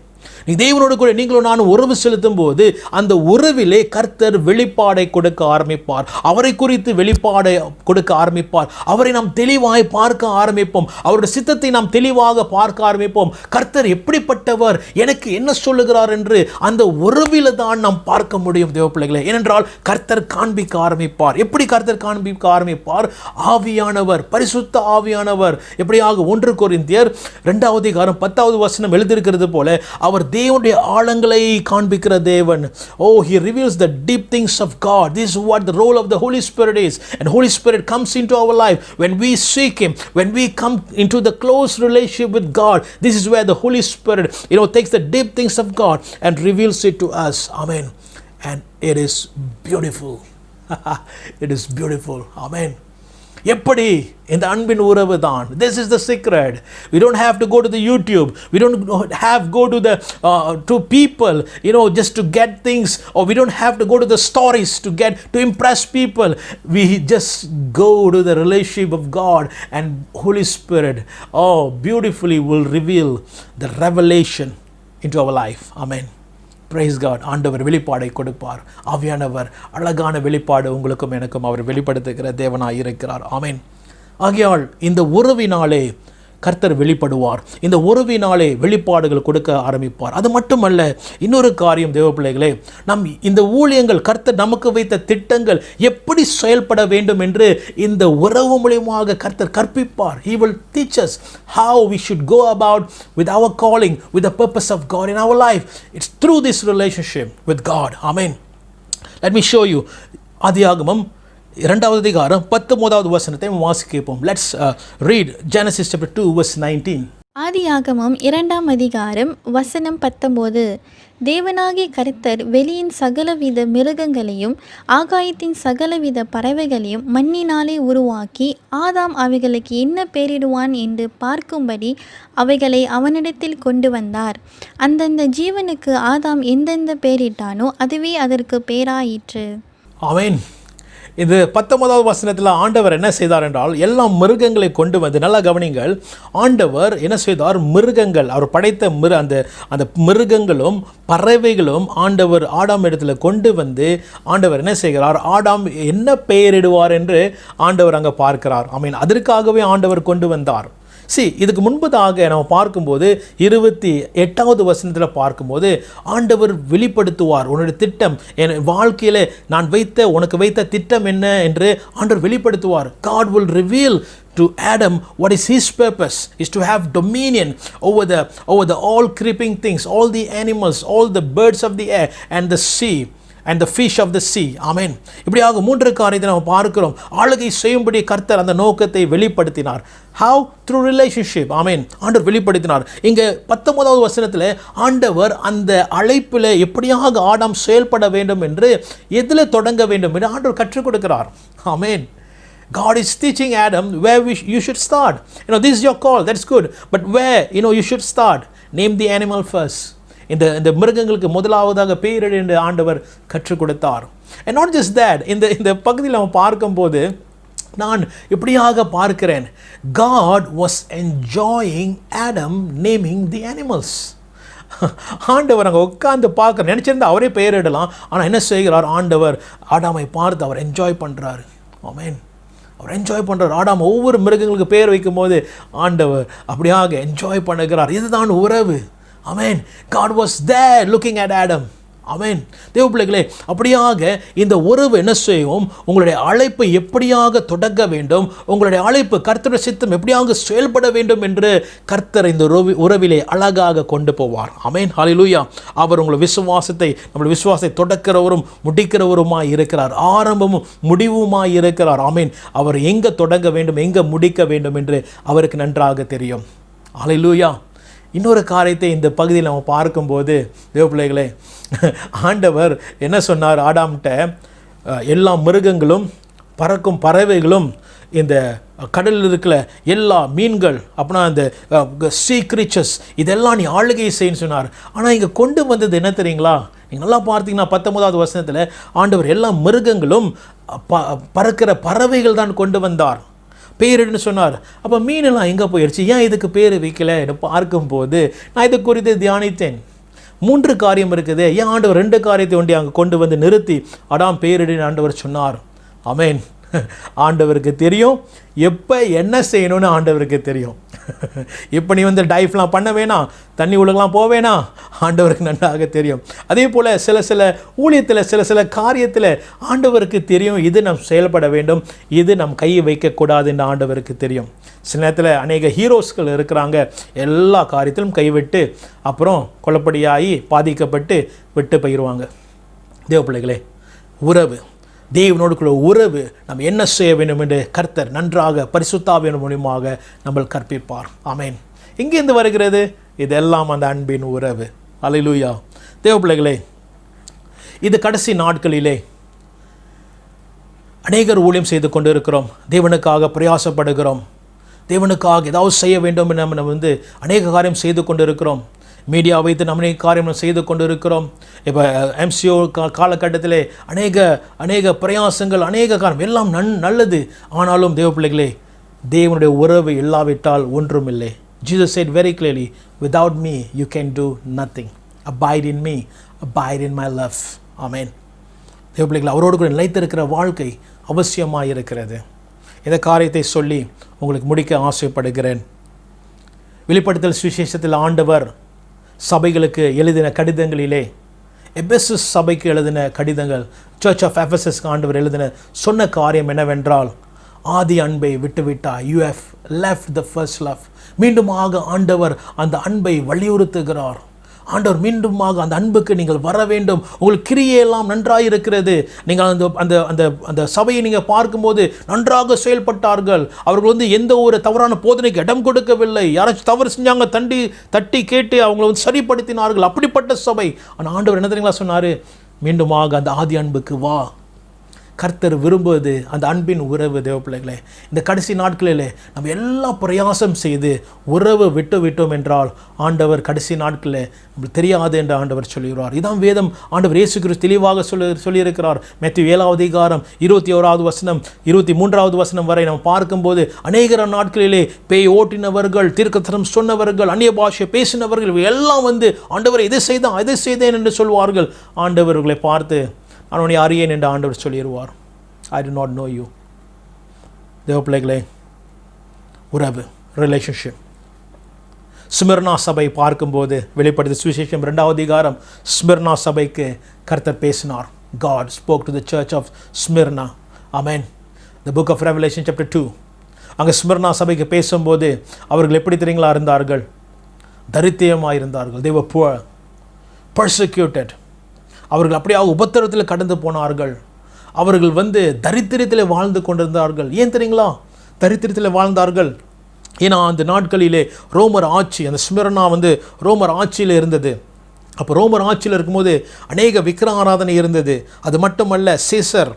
நீ தேவனோடு கூட நீங்களும் நானும் உறவு செலுத்தும் போது அந்த உறவிலே கர்த்தர் வெளிப்பாடை கொடுக்க ஆரம்பிப்பார். அவரை குறித்து வெளிப்பாடை கொடுக்க ஆரம்பிப்பார். அவரை நாம் தெளிவாய் பார்க்க ஆரம்பிப்போம். அவருடைய சித்தத்தை நாம் தெளிவாக பார்க்க ஆரம்பிப்போம். கர்த்தர் எப்படிப்பட்டவர், எனக்கு என்ன சொல்லுகிறார் என்று அந்த உறவில தான் நாம் பார்க்க முடியும் தேவ பிள்ளைகளே. ஏனென்றால் கர்த்தர் காண்பிக்க ஆரம்பிப்பார். எப்படி கர்த்தர் காண்பிக்க ஆரம்பிப்பார்? ஆவியானவர், பரிசுத்த ஆவியானவர். எப்படியாக 1 கொரிந்தியர் 2வது அதிகாரம் 10வது வசனம் எழுதியிருக்கிறது போல, அவர் தேவனுடைய ஆழங்களை காண்பிக்கிற தேவன். He reveals the deep things of God. This is what the role of the Holy Spirit is. And Holy Spirit comes into our life when we seek Him, when we come into the close relationship with God. This is where the Holy Spirit, takes the deep things of God and reveals it to us. Amen. And it is beautiful. It is beautiful. Amen. எப்படி இந்த அன்பின் உறவு தான். This is the secret. We don't have to go to the YouTube. We don't have go to the to people, just to get things, or we don't have to go to the stories to impress people. We just go to the relationship of God, and Holy Spirit beautifully will reveal the revelation into our life. Amen. Praise God. ஆண்டவர் வெளிப்பாடை கொடுப்பார். ஆவியானவர் அழகான வெளிப்பாடு உங்களுக்கும் எனக்கும் அவர் வெளிப்படுத்துகிற தேவனாய் இருக்கிறார். ஆமென். ஆகையால் இந்த உறவினாலே கர்த்தர் வெளிப்படுவார். இந்த உறவினாலே வெளிப்பாடுகள் கொடுக்க ஆரம்பிப்பார். அது மட்டுமல்ல, இன்னொரு காரியம் தேவ பிள்ளைகளே, நம் இந்த ஊழியங்கள் கர்த்தர் நமக்கு வைத்த திட்டங்கள் எப்படி செயல்பட வேண்டும் என்று இந்த உறவு மூலமாக கர்த்தர் கற்பிப்பார். He will teach us how we should go about with our calling, with the purpose of God in our life. It's through this relationship with God. Amen. Let me show you. ஆதியாகமம் 2வது அதிகாரம் 19வது வசனத்தை வாசிக்க கேட்போம். Let's read Genesis chapter 2 verse 19. ஆதியாகமம் 2ஆம் அதிகாரம் வசனம் 19. தேவனாகிய கர்த்தர் வெளியின் சகலவித மிருகங்களையும் ஆகாயத்தின் சகலவித பறவைகளையும் மண்ணினாலே உருவாக்கி ஆதாம் அவைகளுக்கு என்ன பெயரிடுவான் என்று பார்க்கும்படி அவைகளை அவனிடத்தில் கொண்டு வந்தார். அந்தந்த ஜீவனுக்கு ஆதாம் எந்தெந்த பெயரிட்டானோ அதுவே அதற்கு பெயராயிற்று. ஆமென். இது 19வது வசனத்தில் ஆண்டவர் என்ன செய்தார் என்றால், எல்லா மிருகங்களை கொண்டு வந்து, நல்லா கவனிங்கள், ஆண்டவர் என்ன செய்தார், மிருகங்கள், அவர் படைத்த அந்த மிருகங்களும் பறவைகளும் ஆண்டவர் ஆடாம் இடத்துல கொண்டு வந்து ஆண்டவர் என்ன செய்கிறார், ஆடாம் என்ன பெயரிடுவார் என்று ஆண்டவர் அங்கே பார்க்கிறார். ஆமென். அதற்காகவே ஆண்டவர் கொண்டு வந்தார். இதுக்கு முன்பதாக நம்ம பார்க்கும்போது 28வது வசனத்தில் பார்க்கும்போது ஆண்டவர் வெளிப்படுத்துவார், உன்னுடைய திட்டம், என் வாழ்க்கையில் நான் உனக்கு வைத்த திட்டம் என்ன என்று ஆண்டவர் வெளிப்படுத்துவார். God will reveal to Adam what is his purpose, is to have dominion over the all creeping things, all the animals, all the birds of the air and the sea and the fish of the sea. Amen. இப்படியாக 3 காரியத்தை நாம் பார்க்கிறோம். ஆளுகை செய்யும்படி கர்த்தர் அந்த நோக்கத்தை வெளிப்படுத்தினார். How? Through relationship. ஆமென். ஆண்டவர் வெளிப்படுத்தினார். இங்கே 19வது வசனத்தில் ஆண்டவர் அந்த அழைப்பில் எப்படியாக ஆடாம் செயல்பட வேண்டும் என்று, எதில் தொடங்க வேண்டும் என்று ஆண்டவர் கற்றுக் கொடுக்கிறார். ஆமென். God is teaching Adam where you should start. This is your call, that's good, but where you should start. Name the animal first. இந்த மிருகங்களுக்கு முதலாவதாக பெயரிடு என்று ஆண்டவர் கற்றுக் கொடுத்தார். And not just that, இந்த பகுதியில் நம்ம பார்க்கும்போது நான் இப்படியாக பார்க்கிறேன், God was enjoying Adam naming the animals. ஆண்டவர் அங்கே உட்கார்ந்து பார்க்க நினச்சிருந்தா அவரே பெயரிடலாம். ஆனால் என்ன செய்கிறார், ஆண்டவர் ஆடாமை பார்த்து அவர் என்ஜாய் பண்ணுறார். ஆமென். அவர் என்ஜாய் பண்ணுறார். ஆடாம் ஒவ்வொரு மிருகங்களுக்கு பெயர் வைக்கும் போது ஆண்டவர் அப்படியாக என்ஜாய் பண்ணுகிறார். இதுதான் உறவு. Amen. God was there looking at Adam. Amen. தேவ பிள்ளைகளே, அப்படியாக இந்த உறவு என்ன செய்யும், உங்களுடைய அழைப்பு எப்படியாக தொடங்க வேண்டும், உங்களுடைய அழைப்பு கர்த்தருடைய சித்தம் எப்படியாக செயல்பட வேண்டும் என்று கர்த்தர் இந்த உறவிலே அழகாக கொண்டு போவார். ஆமென். ஹல்லேலூயா. அவர் நம்முடைய விசுவாசத்தை தொடக்கிறவரும் முடிக்கிறவருமாய் இருக்கிறார். ஆரம்பமும் முடிவுமாய் இருக்கிறார். ஆமென். அவர் எங்கே தொடங்க வேண்டும், எங்கே முடிக்க வேண்டும் என்று அவருக்கு நன்றாக தெரியும். ஹல்லேலூயா. இன்னொரு காரியத்தை இந்த பகுதியில் நம்ம பார்க்கும்போது தேவ பிள்ளைகளே, ஆண்டவர் என்ன சொன்னார் ஆடாம்கிட்ட, எல்லா மிருகங்களும் பறக்கும் பறவைகளும் இந்த கடலில் இருக்கிற எல்லா மீன்கள், அப்படின்னா இந்த சீ கிரீச்சர்ஸ், இதெல்லாம் நீ ஆளுகை செய்யன்னு சொன்னார். ஆனால் இங்கே கொண்டு வந்தது என்ன தெரியுங்களா, நீங்கள் நல்லா பார்த்தீங்கன்னா 19வது வசனத்தில் ஆண்டவர் எல்லா மிருகங்களும் பறக்கிற பறவைகள் தான் கொண்டு வந்தார். பேரிடுன்னு சொன்னார். அப்போ மீனெல்லாம் எங்கே போயிடுச்சு, ஏன் இதுக்கு பேர் வைக்கல என்று பார்க்கும்போது நான் இதை குறித்து தியானித்தேன். 3 காரியம் இருக்குது. ஏன் ஆண்டவர் 2 காரியத்தை ஒண்டி அங்கே கொண்டு வந்து நிறுத்தி ஆடாம் பேரிடுன்னு ஆண்டவர் சொன்னார். ஆமென். ஆண்டவருக்கு தெரியும் எப்போ என்ன செய்யணும்னு ஆண்டவருக்கு தெரியும். இப்போ நீ டைஃப்லாம் பண்ண வேணாம், தண்ணி உலகலாம் போக வேணாம், ஆண்டவருக்கு நன்றாக தெரியும். அதே போல் சில ஊழியத்தில் சில காரியத்தில் ஆண்டவருக்கு தெரியும் இது நம் செயல்பட வேண்டும், இது நம் கையை வைக்கக்கூடாதுன்னு ஆண்டவருக்கு தெரியும். சில நேரத்தில் அநேக ஹீரோஸ்கள் இருக்கிறாங்க, எல்லா காரியத்திலும் கைவிட்டு அப்புறம் கொல்லப்படியாகி பாதிக்கப்பட்டு விட்டு போயிடுவாங்க. தேவ பிள்ளைகளே, உறவு, தேவனோடுக்குள்ள உறவு நாம் என்ன செய்ய வேண்டும் என்று கர்த்தர் நன்றாக பரிசுத்தாவின் மூலமாக நம்ம கற்பிப்பார். ஆமென். எங்கேருந்து வருகிறது? இதெல்லாம் அந்த அன்பின் உறவு. அல்லேலூயா. தேவ பிள்ளைகளே, இது கடைசி நாட்களிலே அநேகர் ஊழியம் செய்து கொண்டு இருக்கிறோம், தேவனுக்காக பிரயாசப்படுகிறோம், தேவனுக்காக ஏதாவது செய்ய வேண்டும் என்று நம்ம அநேக காரியம் செய்து கொண்டு இருக்கிறோம். மீடியா வைத்து நம்ம காரியம் செய்து கொண்டு இருக்கிறோம். இப்போ MCO காலகட்டத்திலே அநேக பிரயாசங்கள், அநேக காரியம் எல்லாம் நல்லது. ஆனாலும் தேவ பிள்ளைகளே, தேவனுடைய உறவு இல்லாவிட்டால் ஒன்றும் இல்லை. Jesus said very clearly, without me you can do nothing. Abide in me, abide in my love. Amen. தேவ பிள்ளைகளே, அவரோடு கூட நிலைத்திருக்கிற வாழ்க்கை அவசியமாக இருக்கிறது. இந்த காரியத்தை சொல்லி உங்களுக்கு முடிக்க ஆசைப்படுகிறேன். வெளிப்படுத்தல் சுவிசேஷத்தில் ஆண்டவர் சபைகளுக்கு எழுதின கடிதங்களிலே, எபேசஸ் சபைக்கு எழுதின கடிதங்கள், சர்ச் ஆஃப் எபேசஸ்க்கு ஆண்டவர் சொன்ன காரியம் என்னவென்றால், ஆதி அன்பை விட்டுவிட்டாய், you have left the first love. மீண்டுமாக ஆண்டவர் அந்த அன்பை வலியுறுத்துகிறார். ஆண்டவர் மீண்டுமாக அந்த அன்புக்கு நீங்கள் வர வேண்டும். உங்கள் கிரியையெல்லாம் நன்றாக இருக்கிறது. நீங்கள் அந்த அந்த அந்த அந்த சபையை நீங்கள் பார்க்கும்போது நன்றாக செயல்பட்டார்கள். அவர்கள் வந்து எந்த ஒரு தவறான போதனைக்கு இடம் கொடுக்கவில்லை. யாராச்சும் தவறு செஞ்சாங்க தட்டி கேட்டு அவங்களை வந்து சரிப்படுத்தினார்கள். அப்படிப்பட்ட சபை. ஆனால் ஆண்டவர் என்ன தெரியுங்களா சொன்னார்? மீண்டுமாக அந்த ஆதி அன்புக்கு வா. கர்த்தர் விரும்புவது அந்த அன்பின் உறவு. தேவ பிள்ளைகளே, இந்த கடைசி நாட்களிலே நம்ம எல்லாம் பிரயாசம் செய்து உறவு விட்டோம் என்றால் ஆண்டவர் கடைசி நாட்களில் நம்மளுக்கு தெரியாது என்று ஆண்டவர் சொல்லுகிறார். இதான் வேதம் ஆண்டவர் இயேசு கிறிஸ்து தெளிவாக சொல்லியிருக்கிறார். மத்தேயு 7வது அதிகாரம் 21வது வசனம் 23வது வசனம் வரை நம்ம பார்க்கும்போது அநேக நாட்களிலே பேய் ஓட்டினவர்கள், தீர்க்கதரிசனம் சொன்னவர்கள், அந்நிய பாஷை பேசினவர்கள் எல்லாம் வந்து ஆண்டவர் இதை செய்தேன் என்று சொல்வார்கள். ஆண்டவர்களை பார்த்து நான் உன்னை அறியேன் என்று ஆண்டவர் சொல்லிடுவார். ஐ டு நாட் நோ யூ. தேவ பிள்ளைகளே, உறவு, ரிலேஷன்ஷிப். ஸ்மிர்னா சபை பார்க்கும்போது வெளிப்படுத்திய சுவிசேஷம் 2வது அதிகாரம் ஸ்மிர்னா சபைக்கு கர்த்தர் பேசினார். God spoke to the church of Smyrna. Amen. The book of Revelation chapter 2. அங்கே ஸ்மிர்னா சபைக்கு பேசும்போது அவர்கள் எப்படி தெரியுங்களா இருந்தார்கள்? தரித்திரமாக இருந்தார்கள். They were poor, persecuted. அவர்கள் அப்படியாக உபத்திரத்தில் கடந்து போனார்கள். அவர்கள் வந்து தரித்திரத்தில் வாழ்ந்து கொண்டிருந்தார்கள். ஏன் தெரியுங்களா தரித்திரத்தில் வாழ்ந்தார்கள்? ஏன்னா அந்த நாட்களிலே ரோமர் ஆட்சி, அந்த ஸ்மிர்னா வந்து ரோமர் ஆட்சியில் இருந்தது. அப்போ ரோமர் ஆட்சியில் இருக்கும்போது அநேக விக்கிர ஆராதனை இருந்தது. அது மட்டுமல்ல, சீசர்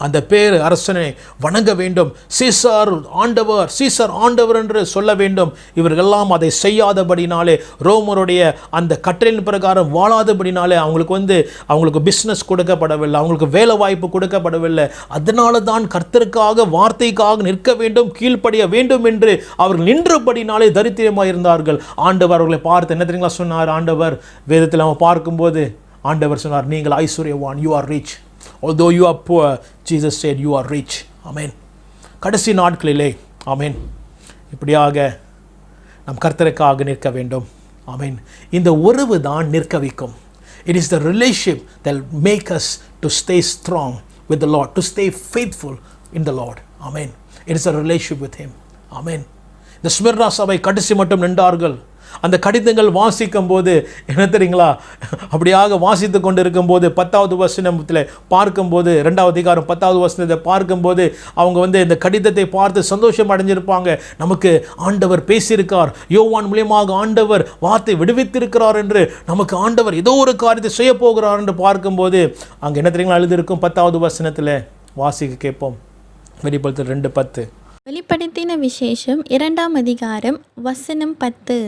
அந்த பேர் அரசனை வணங்க வேண்டும். சீசர் ஆண்டவர் என்று சொல்ல வேண்டும். இவர்களெல்லாம் அதை செய்யாதபடினாலே, ரோமருடைய அந்த கட்டளையின் பிரகாரம் வாழாதபடினாலே அவங்களுக்கு பிஸ்னஸ் கொடுக்கப்படவில்லை, அவங்களுக்கு வேலை வாய்ப்பு கொடுக்கப்படவில்லை. அதனால தான் கர்த்தருக்காக வார்த்தைக்காக நிற்க வேண்டும், கீழ்ப்படிய வேண்டும் என்று அவர்கள் நின்றபடினாலே தரித்திரமாக இருந்தார்கள். ஆண்டவர் அவர்களை பார்த்து என்ன தெரியுங்களா சொன்னார்? ஆண்டவர் வேதத்தில் நம்ம பார்க்கும்போது ஆண்டவர் சொன்னார், நீங்கள் ஐஸ்வர்யவான், you are rich. Although you are poor, Jesus said you are rich. Amen. கடைசி நாட்களிலே ஆமென், இப்படியாக நம் கர்த்தருக்காக நிற்க வேண்டும். ஆமென். இந்த உறவு தான் நிற்க வைக்கும். It is the relationship that will make us to stay strong with the Lord, to stay faithful in the Lord. Amen. It is a relationship with Him. Amen. இந்த ஸ்மிர்னா சபை கடைசி மட்டும் நின்றார்கள். அந்த கடிதங்கள் வாசிக்கும் போது என்ன தெரியுங்களா, அப்படியாக வாசித்து கொண்டு இருக்கும்போது 10வது வசனத்தில் பார்க்கும்போது, 2வது அதிகாரம் 10வது வசனத்தை பார்க்கும்போது அவங்க வந்து இந்த கடிதத்தை பார்த்து சந்தோஷம் அடைஞ்சிருப்பாங்க. நமக்கு ஆண்டவர் பேசியிருக்கார், யோவான் மூலியமாக ஆண்டவர் வார்த்தை விடுவித்திருக்கிறார் என்று, நமக்கு ஆண்டவர் ஏதோ ஒரு காரியத்தை செய்ய போகிறார் என்று பார்க்கும்போது அங்கே என்ன தெரியுங்களா எழுதியிருக்கும்? 10வது வசனத்தில் வாசிக்க கேட்போம். வெளிப்படுத்தல் 2:10. வெளிப்படுத்தின விசேஷம் 2ஆம் அதிகாரம் வசனம் 10.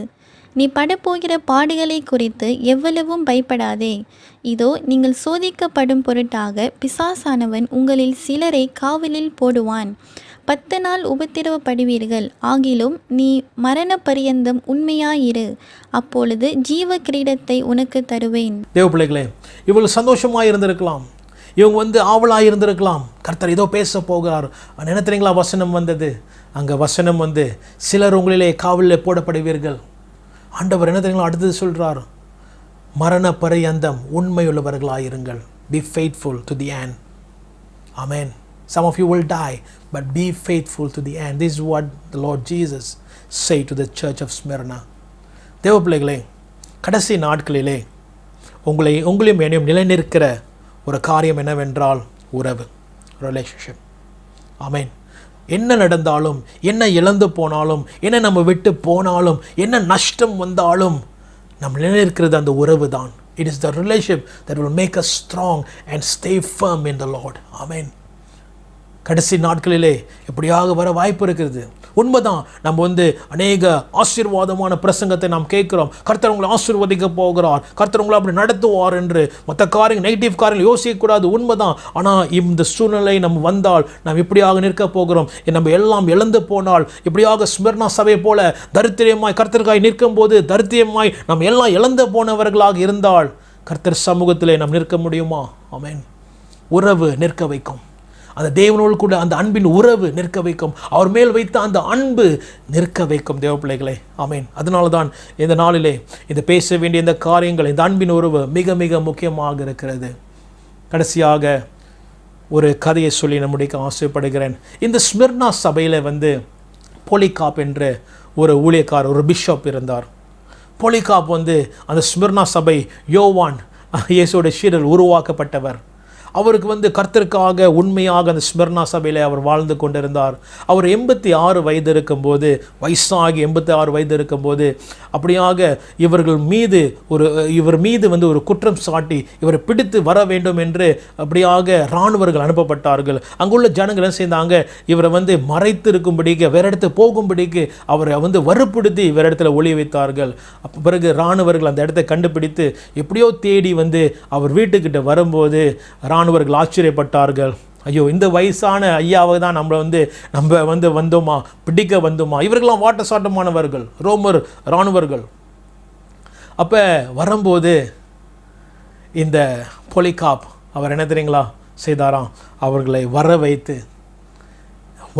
நீ படப்போகிற பாடுகளை குறித்து எவ்வளவும் பயப்படாதே. இதோ நீங்கள் சோதிக்கப்படும் பொருட்டாக பிசாசானவன் உங்களில் சிலரை காவலில் போடுவான். 10 நாள் உபத்திரவப்படுவீர்கள். ஆகிலும் நீ மரண பரியந்தம் உண்மையாயிரு, அப்பொழுது ஜீவ கிரீடத்தை உனக்கு தருவேன். தேவ பிள்ளைகளே, இவர்கள் சந்தோஷமாக இருந்திருக்கலாம், இவங்க ஆவலாக இருந்திருக்கலாம். கர்த்தர் ஏதோ பேச போகிறார். என்ன தெரியுங்களா வசனம் வந்தது? அங்கே வசனம் சிலர் உங்களிலே காவலில் போடப்படுவீர்கள். ஆண்டவர் என்ன தெரியுங்களா அடுத்தது சொல்கிறார்? மரண பரியந்தம் உண்மையுள்ளவர்களாயிருங்கள். Be faithful to the end. Amen. Some of you will die, but be faithful to the end. This is what the Lord Jesus said to the church of Smyrna. தேவ பிள்ளைகளே, கடைசி நாட்களிலே உங்களையும் என்னையும் நிலைநிற்கிற ஒரு காரியம் என்னவென்றால் உறவு, ரிலேஷன்ஷிப். ஆமென். என்ன நடந்தாலும், என்ன இழந்து போனாலும், என்ன நம்ம விட்டு போனாலும், என்ன நஷ்டம் வந்தாலும் நம்ம நிலைநிற்கிறது அந்த உறவு தான். It is the relationship that will make us strong and stay firm in the Lord. Amen. கடைசி நாட்களிலே எப்படியாக வர வாய்ப்பு இருக்கிறது. உண்மைதான், நம்ம அநேக ஆசீர்வாதமான பிரசங்கத்தை நாம் கேட்கிறோம். கர்த்தர் உங்களை ஆசீர்வதிக்க போகிறார், கர்த்தர் உங்களை அப்படி நடத்துவார் என்று மற்ற காரியங்கள், நெகட்டிவ் காரியங்கள் யோசிக்கக்கூடாது. உண்மைதான். ஆனால் இந்த சூழ்நிலை நம்ம வந்தால் நாம் இப்படியாக நிற்க போகிறோம். நம்ம எல்லாம் இழந்து போனால், இப்படியாக ஸ்மிர்னா சபை போல தரித்திரமாய் கர்த்தருக்காய் நிற்கும் போது தரித்திரமாய் நாம் எல்லாம் இழந்து போனவர்களாக இருந்தால் கர்த்தர் சமூகத்திலே நாம் நிற்க முடியுமா? ஆமென். உறவு நிற்க வைக்கும். அந்த தேவனோடு கூட அந்த அன்பின் உறவு நிற்க வைக்கும். அவர் மேல் வைத்த அந்த அன்பு நிற்க வைக்கும். தேவ பிள்ளைகளே, ஆமென். அதனால தான் இந்த நாளிலே இந்த பேச வேண்டிய இந்த காரியங்கள், இந்த அன்பின் உறவு மிக மிக முக்கியமாக இருக்கிறது. கடைசியாக ஒரு கதையை சொல்லி நான் முடிக்க ஆசைப்படுகிறேன். இந்த ஸ்மிர்னா சபையில் போலிகாப் என்ற ஒரு ஊழியக்காரர், ஒரு பிஷப் இருந்தார். பொலிகாப் வந்து அந்த ஸ்மிர்னா சபை, யோவான் இயேசுவோட சீடர் உருவாக்கப்பட்டவர். அவருக்கு வந்து கர்த்தருக்காக உண்மையாக அந்த ஸ்மிர்னா சபையில் அவர் வாழ்ந்து கொண்டிருந்தார். அவர் 86 வயது இருக்கும்போது, வயசாகி 86 வயது இருக்கும்போது அப்படியாக இவர் மீது வந்து ஒரு குற்றம் சாட்டி இவரை பிடித்து வர வேண்டும் என்று அப்படியாக இராணுவர்கள் அனுப்பப்பட்டார்கள். அங்குள்ள ஜனங்கள் என்ன செய்தாங்க, இவரை வந்து மறைத்து இருக்கும்படிக்கு, வேற இடத்துல போகும்படிக்கு அவரை வந்து வறுப்படுத்தி வேற இடத்துல ஒளிய வைத்தார்கள். பிறகு இராணுவர்கள் அந்த இடத்தை கண்டுபிடித்து எப்படியோ தேடி வந்து அவர் வீட்டுக்கிட்ட வரும்போது இராணுவர்கள் ஆச்சரியப்பட்டார்கள். ஐயோ, இந்த வயசான ஐயாவை தான் நம்ம வந்து வந்தோமா, பிடிக்க வந்தோமா? இவர்கள்லாம் வாட்ட சாட்டமானவர்கள், ரோமர் இராணுவர்கள். அப்போ வரும்போது இந்த பொலிகாப் அவர் என்ன தெரியுங்களா செய்தாராம், அவர்களை வர வைத்து,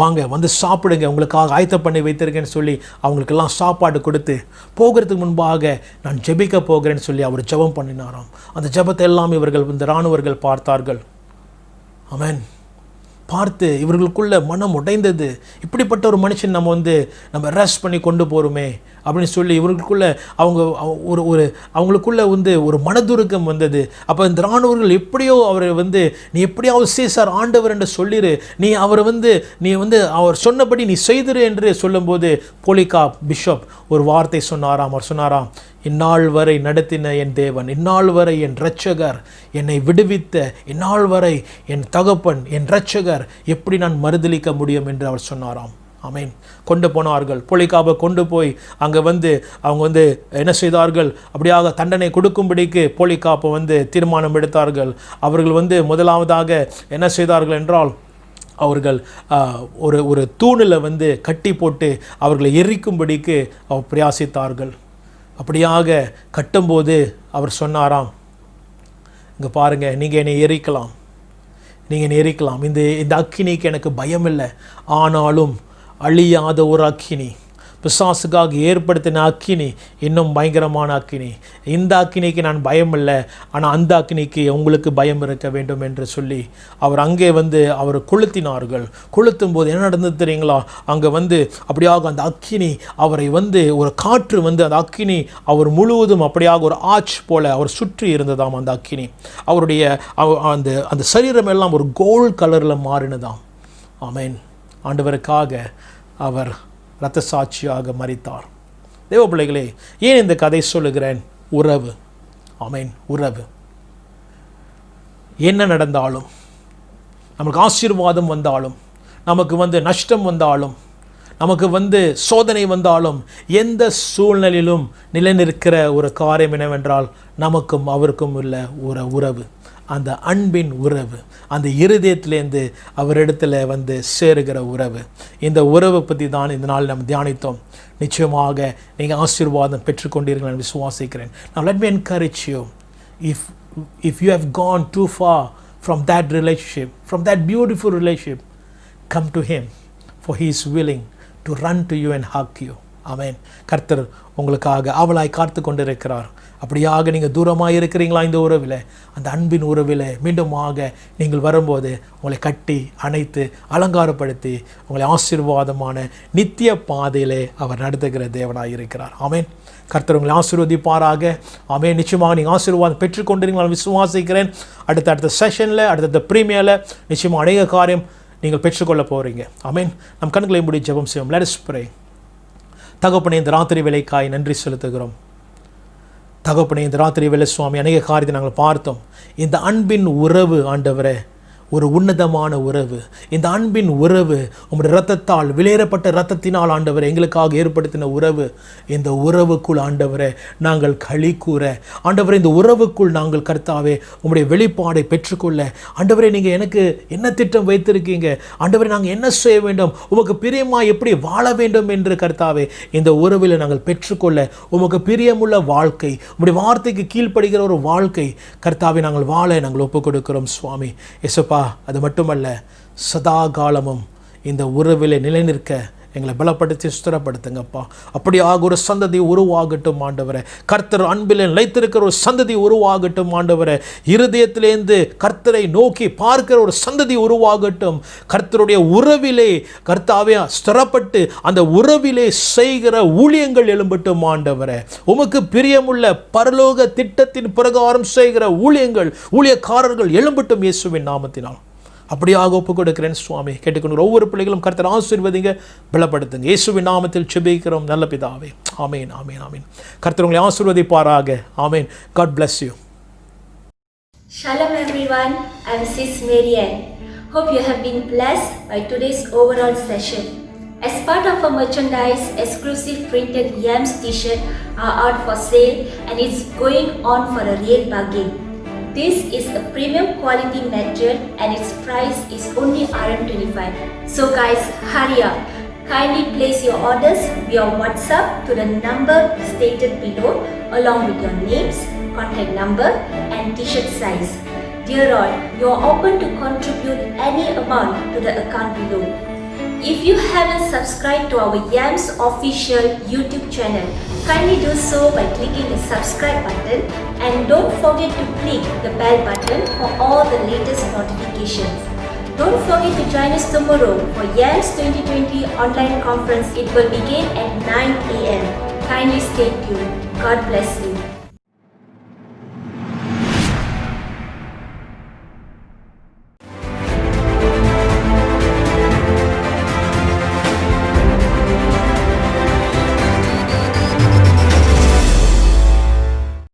வாங்க வந்து சாப்பிடுங்க, உங்களுக்காக ஆயத்தம் பண்ணி வைத்திருக்கேன்னு சொல்லி அவங்களுக்கெல்லாம் சாப்பாடு கொடுத்து, போகிறதுக்கு முன்பாக நான் ஜெபிக்க போகிறேன்னு சொல்லி அவர் ஜெபம் பண்ணினாராம். அந்த ஜெபத்தை எல்லாம் இவர்கள் இந்த இராணுவர்கள் பார்த்தார்கள். ஆமென். பார்த்து இவர்களுக்குள்ள மனம் உடைந்தது. இப்படிப்பட்ட ஒரு மனுஷன் நம்ம அரெஸ்ட் பண்ணி கொண்டு போகிறோமே அப்படின்னு சொல்லி இவர்களுக்குள்ள அவங்களுக்குள்ள ஒரு மனதுருக்கம் வந்தது. அப்போ இந்த இராணுவர்கள் எப்படியோ அவரை நீ எப்படியாவது சீசார் ஆண்டவர் என்று சொல்லிடு, நீ அவர் சொன்னபடி நீ செய்திரு என்று சொல்லும்போது பொலிகாப் பிஷப் ஒரு வார்த்தை சொன்னாராம். அவர் சொன்னாராம், இந்நாள் வரை நடத்தின என் தேவன், இந்நாள் வரை என் இரட்சகர், என்னை விடுவித்த இந்நாள் வரை என் தகப்பன், என் இரட்சகர், எப்படி நான் மறுதலிக்க முடியும் என்று அவர் சொன்னாராம். ஆமென். கொண்டு போனார்கள். பொலிகாப்பை கொண்டு போய் அங்கே அவங்க என்ன செய்தார்கள், அப்படியாக தண்டனை கொடுக்கும்படிக்கு பொலிகாப்பை தீர்மானம் எடுத்தார்கள். அவர்கள் முதலாவதாக என்ன செய்தார்கள் என்றால், அவர்கள் ஒரு தூணில் கட்டி போட்டு அவர்களை எரிக்கும்படிக்கு அவர் பிரயாசித்தார்கள். அப்படியாக கட்டும்போது அவர் சொன்னாராம், இங்கே பாருங்கள், நீங்கள் என்னை எரிக்கலாம், இந்த அக்கினிக்கு எனக்கு பயம் இல்லை, ஆனாலும் அழியாத ஒரு அக்கினி, பிசாசுக்காக ஏற்படுத்தின அக்கினி, இன்னும் பயங்கரமான அக்கினி, இந்த அக்கினிக்கு நான் பயம் இல்லை, ஆனால் அந்த அக்கினிக்கு உங்களுக்கு பயம் இருக்க வேண்டும் என்று சொல்லி அவர் அங்கே அவர் கொளுத்தினார்கள். கொளுத்தும் போது என்ன நடந்தது தெரியுங்களா, அங்கே அப்படியாக அந்த அக்கினி அவரை ஒரு காற்று அந்த அக்கினி அவர் முழுவதும் அப்படியாக ஒரு ஆச் போல அவர் சுற்றி இருந்ததாம். அந்த அக்கினி அவருடைய அந்த சரீரம் எல்லாம் ஒரு கோல்ட் கலரில் மாறினதாம். ஆமென். ஆண்டவருக்காக அவர் இரத்த சாட்சியாக மரித்தார். தேவ பிள்ளைகளே, ஏன் இந்த கதை சொல்லுகிறேன்? உறவு. ஆமென். உறவு. என்ன நடந்தாலும், நமக்கு ஆசீர்வாதம் வந்தாலும், நமக்கு நஷ்டம் வந்தாலும், நமக்கு சோதனை வந்தாலும், எந்த சூழ்நிலையிலும் நிலைநிற்கிற ஒரு காரியம் என்னவென்றால், நமக்கும் அவருக்கும் உள்ள ஒரு உறவு, அந்த அன்பின் உறவு, அந்த இருதயத்திலேருந்து அவரிடத்தில் சேருகிற உறவு. இந்த உறவை பற்றி தான் இந்த நாள் நம்ம தியானித்தோம். நிச்சயமாக நீங்கள் ஆசீர்வாதம் பெற்றுக்கொண்டீர்கள் நான் விசுவாசிக்கிறேன். Now let me encourage you, if you have gone too far from that relationship, from that beautiful relationship, come to him, for he is willing to run to you and hug you. ஆமென். கர்த்தர் உங்களுக்காக அவளாய் காத்து கொண்டிருக்கிறார். அப்படியாக நீங்கள் தூரமாக இருக்கிறீங்களா, இந்த உறவில், அந்த அன்பின் உறவில் மீண்டுமாக நீங்கள் வரும்போது உங்களை கட்டி அணைத்து அலங்காரப்படுத்தி உங்களை ஆசீர்வாதமான நித்திய பாதையிலே அவர் நடத்துகிற தேவனாக இருக்கிறார். ஆமென். கர்த்தர் உங்களை ஆசீர்வதிப்பாராக. ஆமென். நிச்சயமாக நீங்கள் ஆசீர்வாதம் பெற்றுக்கொண்டிருக்கீங்களா விசுவாசிக்கிறேன். அடுத்த செஷனில், அடுத்த ப்ரீமியரில் நிச்சயமாக அநேக காரியம் நீங்கள் பெற்றுக்கொள்ள போகிறீங்க. ஆமென். நம் கண்களை மூடி ஜெபம் செய்வோம். Let us pray. தகப்பனே, இந்த ராத்திரி வேளைக்காய் நன்றி செலுத்துகிறோம். தகப்பனே, இந்த ராத்திரி வேளை சுவாமி, அநேக காரியத்தை நாங்கள் பார்த்தோம். இந்த அன்பின் உறவு ஆண்டவரே, ஒரு உன்னதமான உறவு. இந்த அன்பின் உறவு உம்முடைய இரத்தத்தால், விலையேறப்பட்ட இரத்தத்தினால் ஆண்டவரே எங்களுக்காக ஏற்படுத்தின உறவு. இந்த உறவுக்குள் ஆண்டவரே நாங்கள் களி கூற, ஆண்டவரே இந்த உறவுக்குள் நாங்கள் கர்த்தாவே உம்முடைய வெளிப்பாடை பெற்றுக்கொள்ள, ஆண்டவரே நீங்கள் எனக்கு என்ன திட்டம் வைத்திருக்கீங்க, ஆண்டவரே நாங்கள் என்ன செய்ய வேண்டும், உமக்கு பிரியமாக எப்படி வாழ வேண்டும் என்று கர்த்தாவே இந்த உறவில் நாங்கள் பெற்றுக்கொள்ள, உமக்கு பிரியமுள்ள வாழ்க்கை, உம்முடைய வார்த்தைக்கு கீழ்ப்படுகிற ஒரு வாழ்க்கை கர்த்தாவே நாங்கள் வாழ நாங்கள் ஒப்புக் கொடுக்கிறோம் சுவாமி. இயேசுப்பா, அது மட்டுமல்ல, சதா காலமும் இந்த உறவிலே நிலைநிற்க எங்களை பலப்படுத்தி ஸ்திரப்படுத்துங்கப்பா. அப்படியாக ஒரு சந்ததி உருவாகட்டும் ஆண்டவரே. கர்த்தர் அன்பில் நிலைத்திருக்கிற ஒரு சந்ததி உருவாகட்டும் ஆண்டவரே. இருதயத்திலேருந்து கர்த்தரை நோக்கி பார்க்கிற ஒரு சந்ததி உருவாகட்டும். கர்த்தருடைய உறவிலே கர்த்தாவே ஸ்திரப்பட்டு அந்த உறவிலே செய்கிற ஊழியங்கள் எழும்பட்டும் ஆண்டவரே. உமக்கு பிரியமுள்ள பரலோக திட்டத்தின் பிரகாரம் செய்கிற ஊழியங்கள், ஊழியக்காரர்கள் எழும்பட்டும் இயேசுவின் நாமத்தினால். அப்படியாக ஒப்பு கொடுக்கிறேன் சுவாமி. கேட்டுக்கொண்டு ஒவ்வொரு பிள்ளைகளும் கர்த்தர் ஆசீர்வதிங்க, பலப்படுத்துங்க. இயேசுவின் நாமத்தில் ஜெபிக்கிறோம் நல்ல பிதாவே. ஆமேன், ஆமேன், ஆமேன். கர்த்தர் உங்களை ஆசீர்வதிப்பாராக. ஆமேன். God bless you. Shalom everyone, I'm Sis Marianne. Hope you have been blessed by today's overall session. As part of our merchandise, exclusive printed Yams t-shirt are out for sale and it's going on for a real bargain. This is a premium quality material and its price is only RM25. So guys, hurry up. Kindly place your orders via WhatsApp to the number stated below along with your names, contact number and t-shirt size. Dear all, you are open to contribute any amount to the account below. If you haven't subscribed to our Yams official YouTube channel, kindly do so by clicking the subscribe button and don't forget to click the bell button for all the latest notifications. Don't forget to join us tomorrow for Yams 2020 online conference. It will begin at 9 a.m. Kindly stay tuned. God bless you.